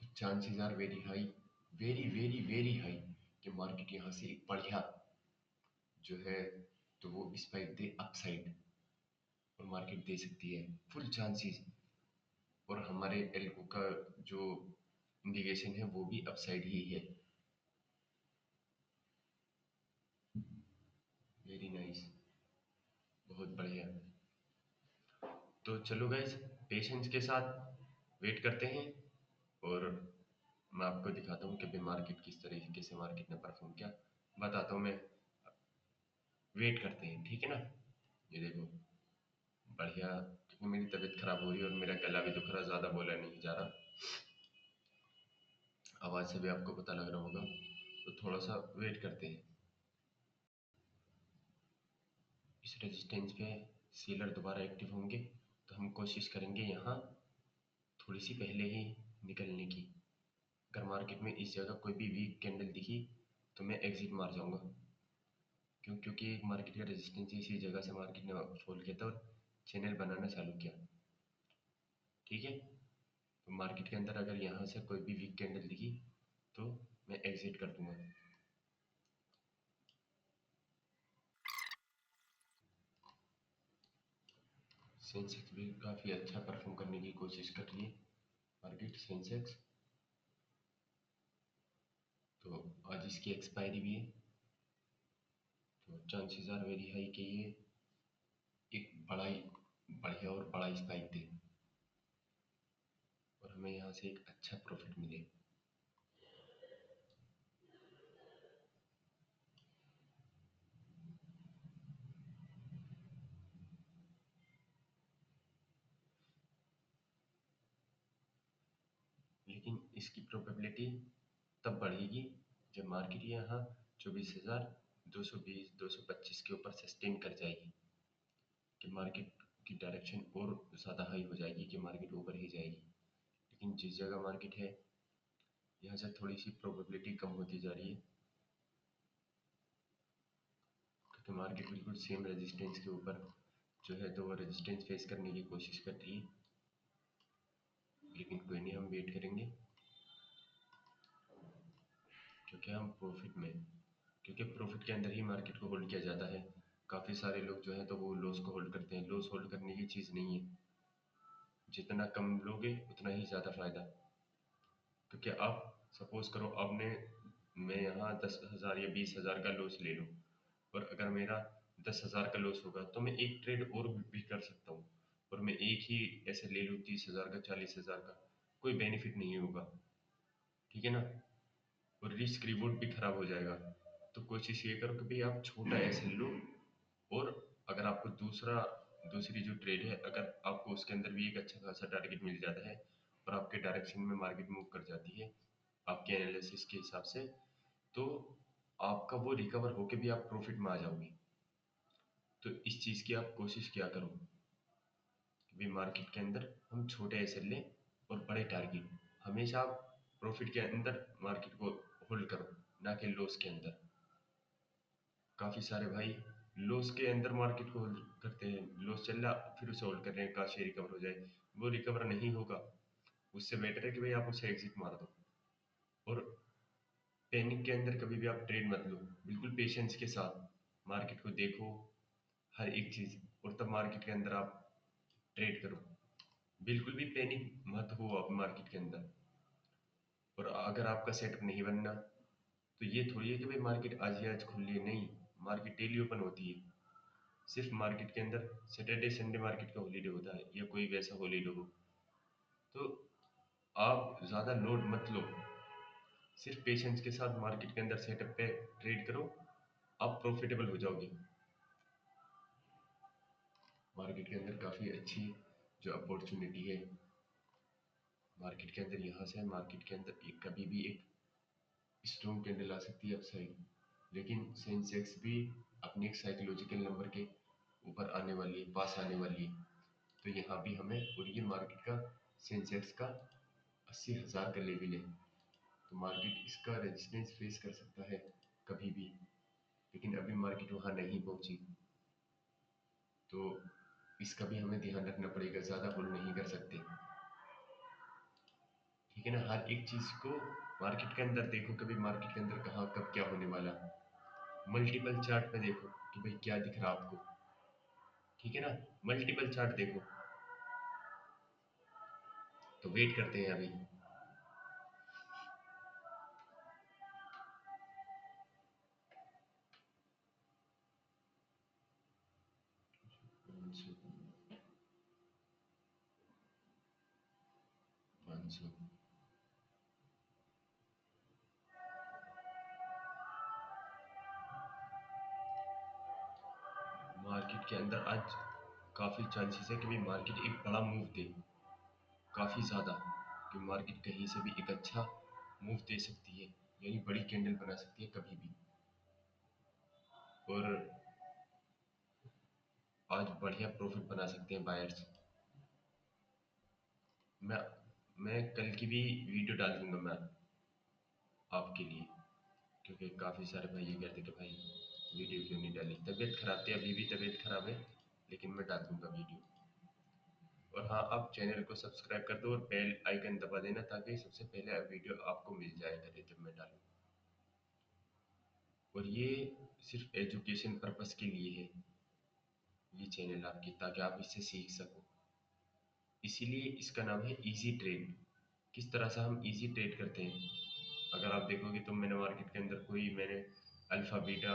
तो chances are very high, very very very high कि मार्केट यहाँ से एक बढ़िया जो है तो वो स्पाइक दे अपसाइड, और मार्केट दे सकती है फुल चांसेस। और हमारे एल्गो का जो इंडिकेशन है वो भी अपसाइड ही है। वेरी नाइस, बहुत बढ़िया। तो चलो गाइस, पेशेंस के साथ वेट करते हैं और मैं आपको दिखाता हूँ कि भाई मार्केट किस तरीके से मार्केट ने परफॉर्म किया, बताता हूँ मैं। वेट करते हैं, ठीक है ना। ये देखो बढ़िया, क्योंकि मेरी तबीयत खराब हो रही है और मेरा गला भी दुख रहा, ज़्यादा बोला नहीं जा रहा, आवाज़ से भी आपको पता लग रहा होगा। तो थोड़ा सा वेट करते हैं। इस रेजिस्टेंस पे सेलर दोबारा एक्टिव होंगे तो हम कोशिश करेंगे यहाँ थोड़ी सी पहले ही निकलने की। अगर मार्केट में इस जगह कोई भी वीक कैंडल दिखी तो मैं एग्जिट मार जाऊंगा, क्यों? क्योंकि मार्केट का रेजिस्टेंस इसी जगह से मार्केट ने फॉल किया था और चैनल बनाना चालू किया, ठीक है। तो मार्केट के अंदर अगर यहाँ से कोई भी वीक कैंडल दिखी तो मैं एग्जिट कर दूंगा। सेंसेक्स भी काफ़ी अच्छा परफॉर्म करने की कोशिश कर रही है मार्केट, सेंसेक्स। तो आज इसकी एक्सपायरी भी है, तो चांसेस आर वेरी हाई कि ये एक बड़ा ही बढ़िया और बड़ा स्पाइक दे और हमें यहाँ से एक अच्छा प्रॉफिट मिले। लेकिन इसकी प्रोबेबिलिटी तब बढ़ेगी जब मार्केट यहाँ 24,220 225 के ऊपर सस्टेन कर जाएगी, कि मार्केट की डायरेक्शन और ज़्यादा हाई हो जाएगी कि मार्केट ऊपर ही जाएगी। लेकिन जिस जगह मार्केट है यहाँ से थोड़ी सी प्रोबेबिलिटी कम होती जा रही है, क्योंकि मार्केट बिल्कुल सेम रेजिस्टेंस के ऊपर जो है तो वो रेजिस्टेंस फेस करने की कोशिश कर रही है। लेकिन कोई नहीं, हम वेट करेंगे क्योंकि हम प्रॉफिट में, क्योंकि प्रॉफिट के अंदर ही मार्केट को होल्ड किया जाता है, काफ़ी सारे लोग जो हैं तो वो लॉस को होल्ड करते हैं। लॉस होल्ड करने की चीज़ नहीं है, जितना कम लोगे उतना ही ज़्यादा फ़ायदा। क्योंकि आप सपोज़ करो आपने, मैं यहाँ 10,000 या 20,000 का लॉस ले लूँ, और अगर मेरा 10,000 का लॉस होगा तो मैं एक ट्रेड और भी कर सकता हूँ, और मैं एक ही ऐसे ले लूँ 30,000 का, 40,000 का, कोई बेनिफिट नहीं होगा। ठीक है ना? और रिस्क रिवॉर्ड भी खराब हो जाएगा। तो कोशिश ये करो कि भाई आप छोटा ऐसे लो, और अगर आपको दूसरी जो ट्रेड है, अगर आपको उसके अंदर भी एक अच्छा खासा टारगेट मिल जाता है और आपके डायरेक्शन में मार्केट मूव कर जाती है आपके एनालिसिस के हिसाब से, तो आपका वो रिकवर होके भी आप प्रॉफिट में आ जाओगे। तो इस चीज़ की आप कोशिश किया करो कि भाई मार्केट के अंदर हम छोटे ऐसे लें और बड़े टारगेट। हमेशा आप प्रॉफिट के अंदर मार्केट को होल्ड करो, ना कि लॉस के अंदर। काफ़ी सारे भाई लॉस के अंदर मार्केट को होल्ड करते हैं, लॉस चल रहा फिर उसे होल्ड कर रहे हैं, काश ये रिकवर हो जाए। वो रिकवर नहीं होगा, उससे बेटर है कि भाई आप उसे एग्जिट मार दो। और पैनिक के अंदर कभी भी आप ट्रेड मत लो, बिल्कुल पेशेंस के साथ मार्केट को देखो, हर एक चीज़, और तब मार्केट के अंदर आप ट्रेड करो। बिल्कुल भी पैनिक मत हो आप मार्केट के अंदर। और अगर आपका सेटअप नहीं बनना, तो ये थोड़ी है कि भाई मार्केट आज ही आज खुल रही है, नहीं, मार्केट डेली ओपन होती है। सिर्फ मार्केट के अंदर सैटरडे संडे मार्केट का हॉलीडे होता है, या कोई वैसा हॉलीडे हो, तो आप ज़्यादा लोड मत लो। सिर्फ पेशेंस के साथ मार्केट के अंदर सेटअप पे ट्रेड करो, आप प्रॉफिटेबल हो जाओगे। मार्केट के अंदर काफ़ी अच्छी जो अपॉर्चुनिटी है मार्केट के अंदर, यहाँ से मार्केट के अंदर एक कभी भी एक स्ट्रॉन्ग कैंडल आ सकती है अपसाइड, लेकिन सेंसेक्स भी अपने एक साइकोलॉजिकल नंबर के ऊपर आने वाली है, पास आने वाली है। तो यहाँ भी हमें, और ये मार्केट का सेंसेक्स का 80,000 का लेवल है, तो मार्केट इसका रेजिस्टेंस फेस कर सकता है कभी भी, लेकिन अभी मार्केट वहाँ नहीं पहुँची। तो इसका भी हमें ध्यान रखना पड़ेगा, ज़्यादा होल्ड नहीं कर सकते। ठीक है ना? हर एक चीज़ को मार्केट के अंदर देखो, कभी मार्केट के अंदर कहाँ कब क्या होने वाला, मल्टीपल चार्ट में देखो कि भाई क्या दिख रहा आपको। ठीक है ना? मल्टीपल चार्ट देखो। तो वेट करते हैं अभी। 500 मार्केट के अंदर आज काफ़ी चांसेस है कि भाई मार्केट एक बड़ा मूव दे, काफ़ी ज़्यादा, कि मार्केट कहीं से भी एक अच्छा मूव दे सकती है, यानी बड़ी कैंडल बना सकती है कभी भी। और आज बढ़िया प्रॉफिट बना सकते हैं बायर्स। मैं मैं कल की भी वीडियो डाल दूंगा मैं आपके लिए, क्योंकि काफ़ी सारे भाई ये कहते कि भाई वीडियो क्यों नहीं डाली, तबीयत खराब थी, अभी भी तबीयत खराब है, लेकिन मैं डाल दूंगा वीडियो। और हाँ, आप चैनल को सब्सक्राइब कर दो और बेल आइकन दबा देना, ताकि सबसे पहले वीडियो आपको मिल जाए करे जब मैं डालूँ। और ये सिर्फ एजुकेशन पर्पस के लिए है, ये चैनल आपकी, ताकि आप इससे सीख सको। इसीलिए इसका नाम है इजी ट्रेड। किस तरह से हम इजी ट्रेड करते हैं, अगर आप देखोगे तो मैंने मार्केट के अंदर मैंने अल्फ़ा बीटा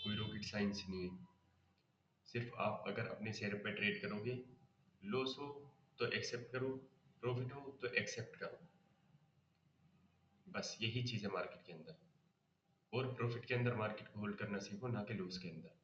कोई रॉकेट साइंस नहीं है। सिर्फ आप अगर अपने शेयर पे ट्रेड करोगे, लॉस हो तो एक्सेप्ट करो, प्रॉफिट हो तो एक्सेप्ट करो, बस यही चीज़ है मार्केट के अंदर। और प्रॉफिट के अंदर मार्केट को होल्ड करना सीखो, ना कि लॉस के अंदर।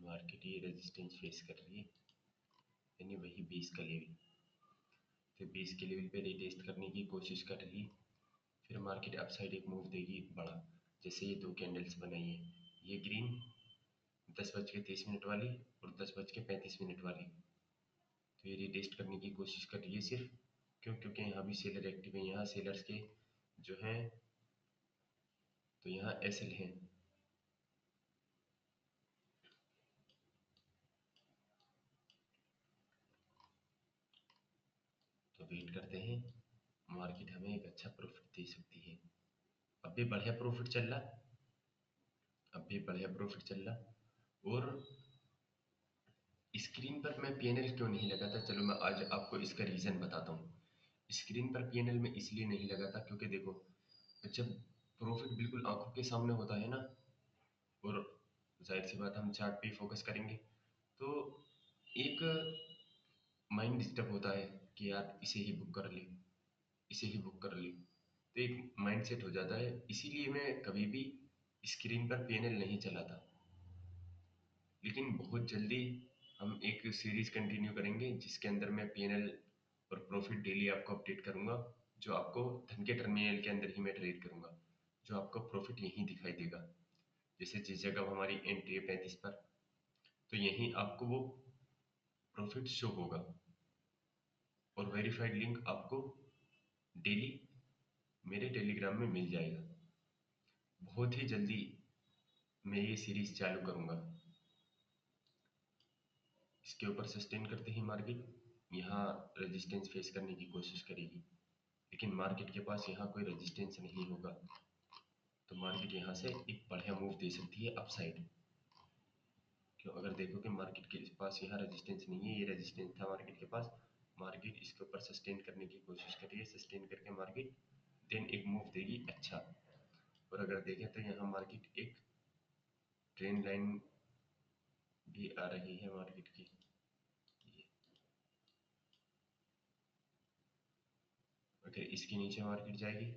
मार्केट ये रेजिस्टेंस फेस कर रही है, यानी वही 20 का लेवल, तो 20 के लेवल पे रिटेस्ट करने की कोशिश कर रही है। फिर मार्केट अपसाइड एक मूव देगी बड़ा, जैसे ये दो कैंडल्स बनाई है, ये ग्रीन 10:30 वाली और 10:35 वाली, तो ये रिटेस्ट करने की कोशिश कर रही है सिर्फ। क्यों? क्योंकि यहाँ भी सेलर एक्टिव है, यहाँ सेलर्स के जो हैं तो यहाँ एस एल है। तो वेट करते हैं, मार्केट हमें एक अच्छा प्रॉफिट दे सकती है। अब भी बढ़िया प्रॉफिट चल रहा, अब भी बढ़िया प्रॉफिट चल रहा। और स्क्रीन पर मैं पीएनएल क्यों नहीं लगाता, चलो मैं आज आपको इसका रीज़न बताता हूँ। स्क्रीन पर पीएनएल में इसलिए नहीं लगाता क्योंकि देखो, जब प्रॉफिट बिल्कुल आंखों के सामने होता है ना, और जाहिर सी बात हम चार्ट पे फोकस करेंगे, तो एक माइंड डिस्टर्ब होता है कि यार इसे ही बुक कर ले, इसे ही बुक कर ले, तो एक माइंड सेट हो जाता है। इसीलिए मैं कभी भी स्क्रीन पर पीएनएल नहीं चलाता। लेकिन बहुत जल्दी हम एक सीरीज कंटिन्यू करेंगे जिसके अंदर मैं पीएनएल और प्रॉफिट डेली आपको अपडेट करूंगा, जो आपको धन के टर्मिनल के अंदर ही मैं ट्रेड करूंगा, जो आपको प्रॉफिट यहीं दिखाई देगा। जैसे जिस जगह हमारी एंट्री है 35 पर, तो यहीं आपको वो प्रॉफिट शो होगा। और वेरीफाइड लिंक आपको डेली मेरे टेलीग्राम में मिल जाएगा। बहुत ही जल्दी मैं ये सीरीज चालू करूंगा। इसके ऊपर सस्टेन करते ही मार्केट यहाँ रेजिस्टेंस फेस करने की कोशिश करेगी, लेकिन मार्केट के पास यहाँ कोई रेजिस्टेंस नहीं होगा। तो मार्केट यहाँ से एक बढ़िया मूव दे सकती है अपसाइड। क्यों, अगर देखो कि मार्केट के पास यहाँ रेजिस्टेंस नहीं है, ये रेजिस्टेंस था मार्केट के पास, मार्केट इसके ऊपर सस्टेन करने की कोशिश कर रही है। सस्टेन करके मार्केट देन एक मूव देगी अच्छा। और अगर देखें तो यहाँ मार्केट एक ट्रेंड लाइन भी आ रही है मार्केट की। अगर इसके नीचे मार्केट जाएगी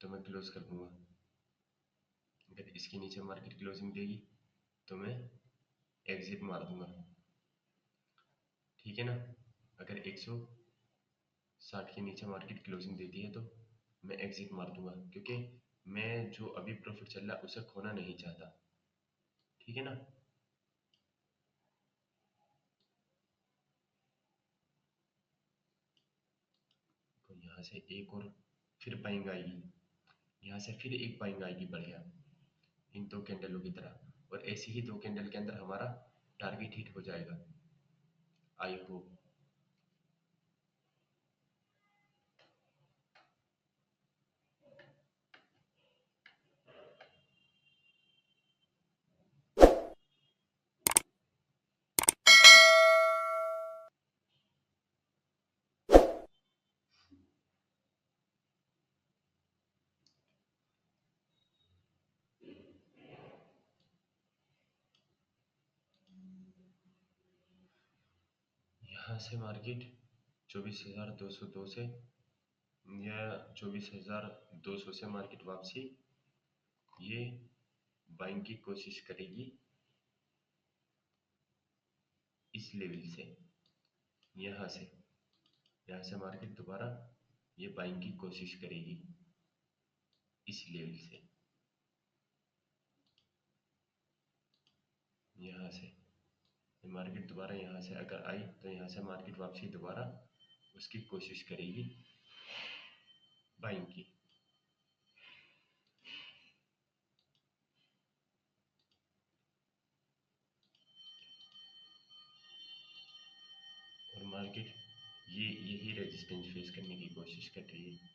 तो मैं क्लोज कर दूंगा। अगर इसके नीचे मार्केट क्लोजिंग देगी तो मैं एग्जिट मार दूंगा। ठीक है ना। अगर 160 के नीचे मार्केट क्लोजिंग देती है तो मैं एग्जिट मार दूंगा, क्योंकि मैं जो अभी प्रॉफिट चल रहा है उसे खोना नहीं चाहता। ठीक है ना। तो यहाँ से एक और फिर बाइंग आएगी, यहाँ से फिर एक बाइंग आएगी बढ़िया इन दो कैंडलों की तरह, और ऐसी ही दो कैंडल के अंदर हमारा टारगेट हिट हो जाएगा। I hope. यहाँ से मार्केट 24,202 से या 24,200 से मार्केट वापसी ये बाइंग की कोशिश करेगी इस लेवल से। यहाँ से मार्केट दोबारा ये बाइंग की कोशिश करेगी इस लेवल से। यहाँ से मार्केट दोबारा यहाँ से अगर आई तो यहाँ से मार्केट वापसी दोबारा उसकी कोशिश करेगी बाइंग की। और मार्केट यही रेजिस्टेंस फेस करने की कोशिश कर रही है।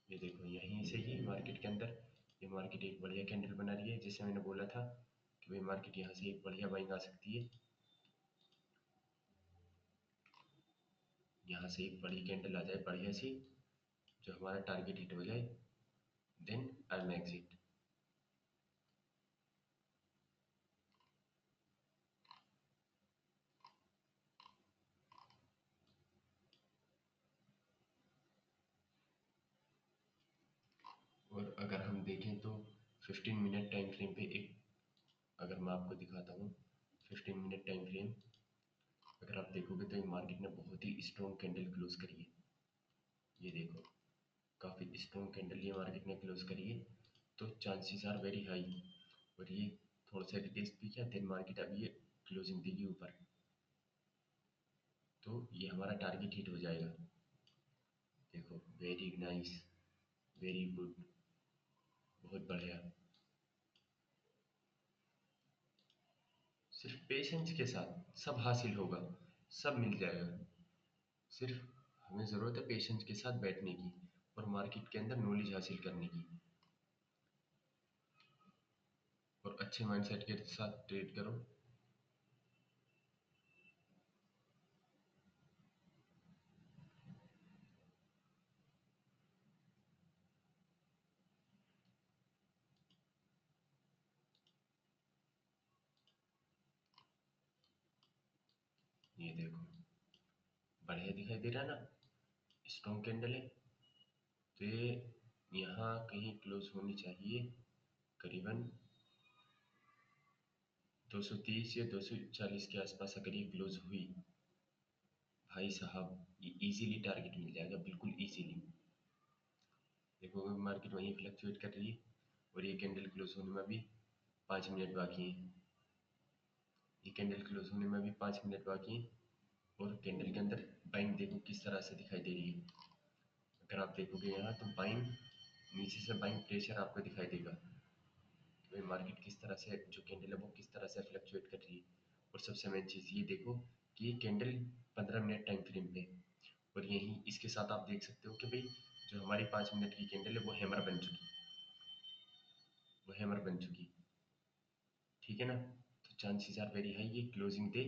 ये देखो, यहीं से ही मार्केट के अंदर ये मार्केट एक बढ़िया कैंडल बना रही है, जैसे मैंने बोला था कि भाई मार्केट यहाँ से एक बढ़िया बाइंग आ सकती है। यहाँ से एक बड़ी कैंडल आ जाए बढ़िया सी, जो हमारा टारगेट हिट हो जाए, देन आई एम एग्जिट। और अगर हम देखें तो 15 मिनट टाइम फ्रेम पे एक, अगर मैं आपको दिखाता हूँ 15 मिनट टाइम फ्रेम, अगर आप देखोगे तो मार्केट ने बहुत ही स्ट्रॉन्ग कैंडल क्लोज करी है। ये देखो, काफ़ी स्ट्रॉन्ग कैंडल ये मार्केट ने क्लोज करी है, तो चांसेस आर वेरी हाई। और ये थोड़ा सा रिटेस्ट भी किया, देन मार्केट अभी ये क्लोजिंग देगी ऊपर, तो ये हमारा टारगेट हिट हो जाएगा। देखो वेरी नाइस, वेरी गुड, बहुत बढ़िया। सिर्फ पेशेंस के साथ सब हासिल होगा, सब मिल जाएगा। सिर्फ हमें ज़रूरत है पेशेंस के साथ बैठने की और मार्केट के अंदर नॉलेज हासिल करने की, और अच्छे माइंडसेट के साथ ट्रेड करो। ये देखो, बढ़िया दिखाई दे रहा है ना, स्ट्रॉन्ग कैंडल है। तो ये यहाँ कहीं क्लोज होनी चाहिए, करीबन 230 या 240 के आसपास अगर ये क्लोज हुई, भाई साहब ये इजीली टारगेट मिल जाएगा, बिल्कुल इजीली। देखो मार्केट वहीं फ्लक्चुएट कर रही है, और ये कैंडल क्लोज होने में भी 5 मिनट बाकी है। ये कैंडल क्लोज होने में भी 5 मिनट बाकी है, और कैंडल के अंदर बाइंग देखो किस तरह से दिखाई दे रही है। अगर आप देखोगे यहाँ तो बाइंग, नीचे से बाइंग प्रेशर आपको दिखाई देगा, कि मार्केट किस तरह से, जो कैंडल है वो किस तरह से फ्लक्चुएट कर रही है। और सबसे मेन चीज़ ये देखो कि ये कैंडल 15 मिनट टाइम फ्रेम पे, और यही इसके साथ आप देख सकते हो कि भाई जो हमारी 5 मिनट की कैंडल है वो हैमर बन चुकी, वो हैमर बन चुकी, ठीक है ना। तो चांसेस आर वेरी हाई ये क्लोजिंग दे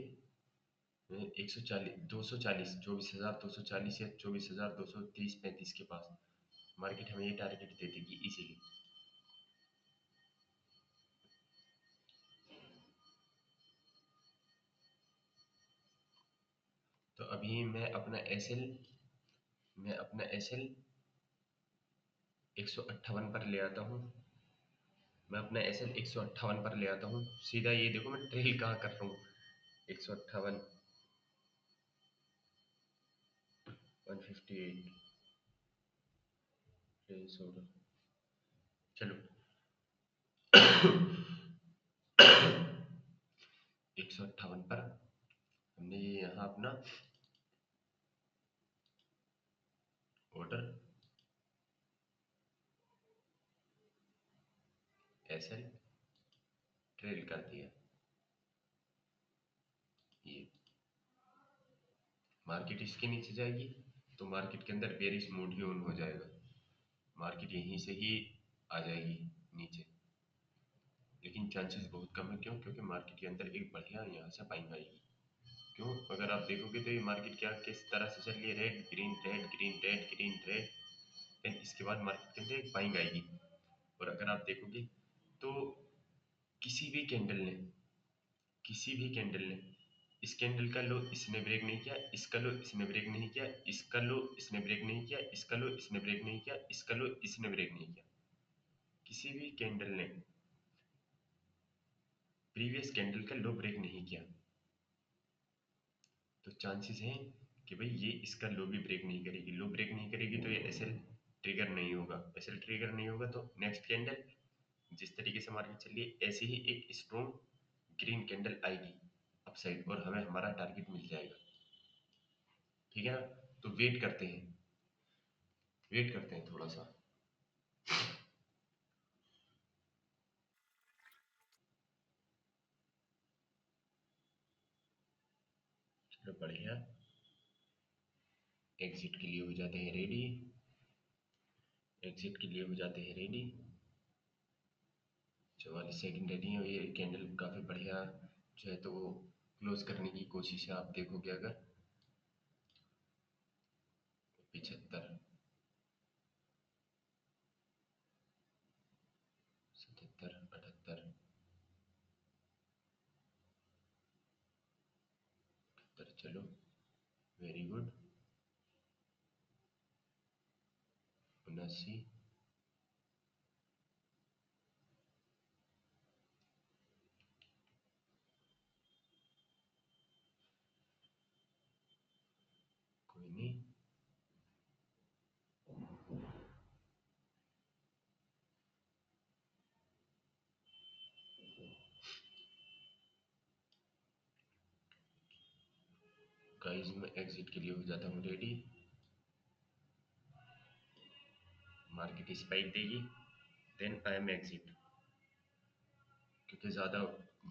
140, 240, 24,240 या 24,230-35 के पास मार्केट हमें ये टारगेट दे देगी इजीली। तो अभी मैं अपना एस एल 158 पर ले आता हूँ। मैं अपना एस एल 158 पर ले आता हूँ सीधा। ये देखो मैं ट्रेल कहाँ कर रहा हूँ, 158, 158 प्लेस ऑर्डर। चलो 158 पर हमने ये यहाँ अपना ऑर्डर एस एल ट्रेल कर दिया। ये मार्केट इसके नीचे जाएगी तो मार्केट के अंदर बेरिश मोड ही ऑन हो जाएगा, मार्केट यहीं से ही आ जाएगी नीचे। लेकिन चांसेस बहुत कम है, क्यों? क्योंकि मार्केट के अंदर एक बढ़िया यहाँ से बाइंग आएगी। क्यों? अगर आप देखोगे तो ये मार्केट क्या किस तरह से चल रही है, red green red green red green red, then इसके बाद मार्केट के अंदर एक बाइंग आएगी। और अगर आप देखोगे तो किसी भी कैंडल ने, किसी भी कैंडल ने, इस कैंडल का लो इसने ब्रेक नहीं किया, इसका लो इसने ब्रेक नहीं किया, इसका लो इसने ब्रेक नहीं किया, इसका लो इसने ब्रेक नहीं किया, इसका लो इसने ब्रेक नहीं किया। किसी भी कैंडल ने प्रीवियस कैंडल का लो ब्रेक नहीं किया, तो चांसेस हैं कि भाई ये इसका लो भी ब्रेक नहीं करेगी। लो ब्रेक नहीं करेगी तो ये एसएल ट्रिगर नहीं होगा, एसएल ट्रिगर नहीं होगा तो नेक्स्ट कैंडल जिस तरीके से मार्केट चल रही है ऐसी ही एक स्ट्रॉन्ग ग्रीन कैंडल आएगी अपसाइड, और हमें हमारा टारगेट मिल जाएगा, ठीक है ना। तो वेट करते हैं थोड़ा सा। चलो बढ़िया, एग्जिट के लिए हो जाते हैं रेडी, एग्जिट के लिए हो जाते हैं रेडी। 44 सेकंड रेडी है, ये कैंडल काफ़ी बढ़िया जो है तो वो क्लोज करने की कोशिश है। आप देखोगे अगर 75, 77, 78, 78, चलो वेरी गुड, 79, कोई नहीं, गाइस मैं एग्जिट के लिए हो जाता हूँ रेडी। मार्केट स्पाइक देगी, देन आई एम एग्जिट, क्योंकि ज़्यादा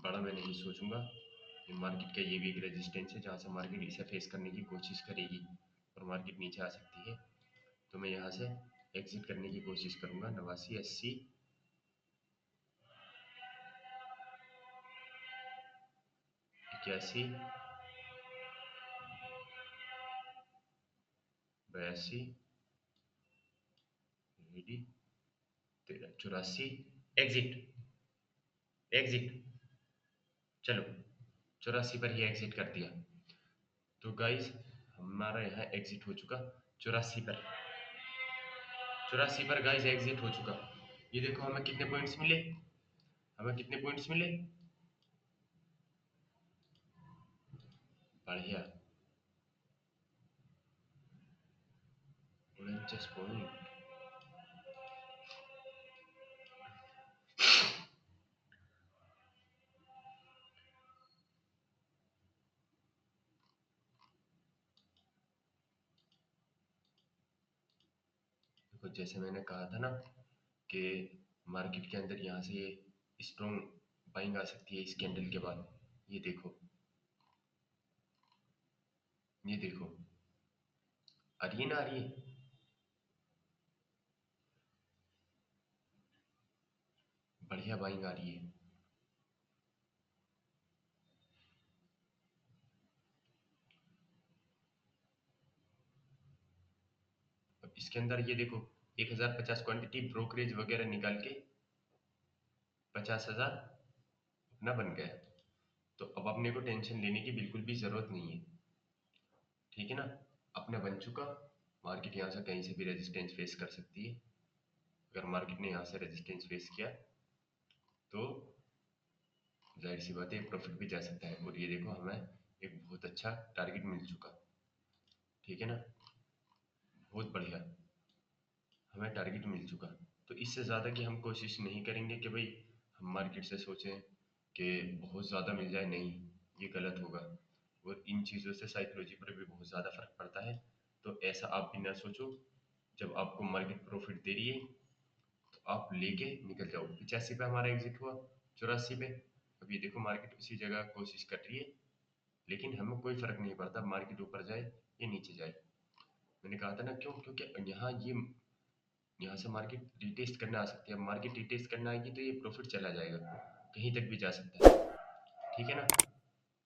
बड़ा मैं नहीं सोचूंगा। ये मार्केट का ये भी एक रेजिस्टेंस है जहाँ से मार्केट इसे फेस करने की कोशिश करेगी और मार्केट नीचे आ सकती है। तो मैं यहाँ से एग्जिट करने की कोशिश करूँगा 89, 80, 81, 82, रेडी, 13, 84, एग्जिट, एग्जिट, चलो 84 पर ही एग्जिट कर दिया। तो गाइस हमारा यहाँ एग्जिट हो चुका 84 पर, 84 पर गाइस एग्जिट हो चुका। ये देखो हमें कितने पॉइंट्स मिले, हमें कितने पॉइंट्स मिले, बढ़िया 49 पॉइंट। देखो जैसे मैंने कहा था ना कि मार्केट के अंदर यहाँ से ये स्ट्रॉन्ग बाइंग आ सकती है इस कैंडल के बाद। ये देखो, ये देखो आ रही है ना, आ रही है, बढ़िया बाइंग आ रही है। अब इसके अंदर ये देखो 1050 क्वांटिटी ब्रोकरेज वगैरह निकाल के 50,000 अपना बन गया। तो अब अपने को टेंशन लेने की बिल्कुल भी ज़रूरत नहीं है, ठीक है ना, अपना बन चुका। मार्केट यहाँ से कहीं से भी रेजिस्टेंस फेस कर सकती है। अगर मार्केट ने यहाँ से रेजिस्टेंस फेस किया तो जाहिर सी बात है प्रॉफिट भी जा सकता है। और ये देखो हमें एक बहुत अच्छा टारगेट मिल चुका, ठीक है ना, बहुत बढ़िया हमें टारगेट मिल चुका। तो इससे ज़्यादा की हम कोशिश नहीं करेंगे कि भाई हम मार्केट से सोचें कि बहुत ज़्यादा मिल जाए, नहीं, ये गलत होगा। और इन चीज़ों से साइकोलॉजी पर भी बहुत ज़्यादा फर्क पड़ता है। तो ऐसा आप भी ना सोचो, जब आपको मार्केट प्रॉफिट दे रही है तो आप लेके निकल जाओ। 85 पे हमारा एग्जिट हुआ, 84 पे। अब ये देखो मार्केट उसी जगह कोशिश कर रही है, लेकिन हमें कोई फर्क नहीं पड़ता मार्केट ऊपर जाए या नीचे जाए। मैंने कहा था ना, क्यों, क्योंकि यहाँ से मार्केट रिटेस्ट करने आ सकती है। मार्केट रिटेस्ट करने आएगी तो ये प्रॉफिट चला जाएगा, कहीं तक भी जा सकता है, ठीक है ना।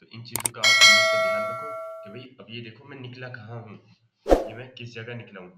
तो इन चीज़ों का आप हमेशा ध्यान रखो कि भाई अब ये देखो मैं निकला कहाँ हूँ, ये मैं किस जगह निकला हूँ।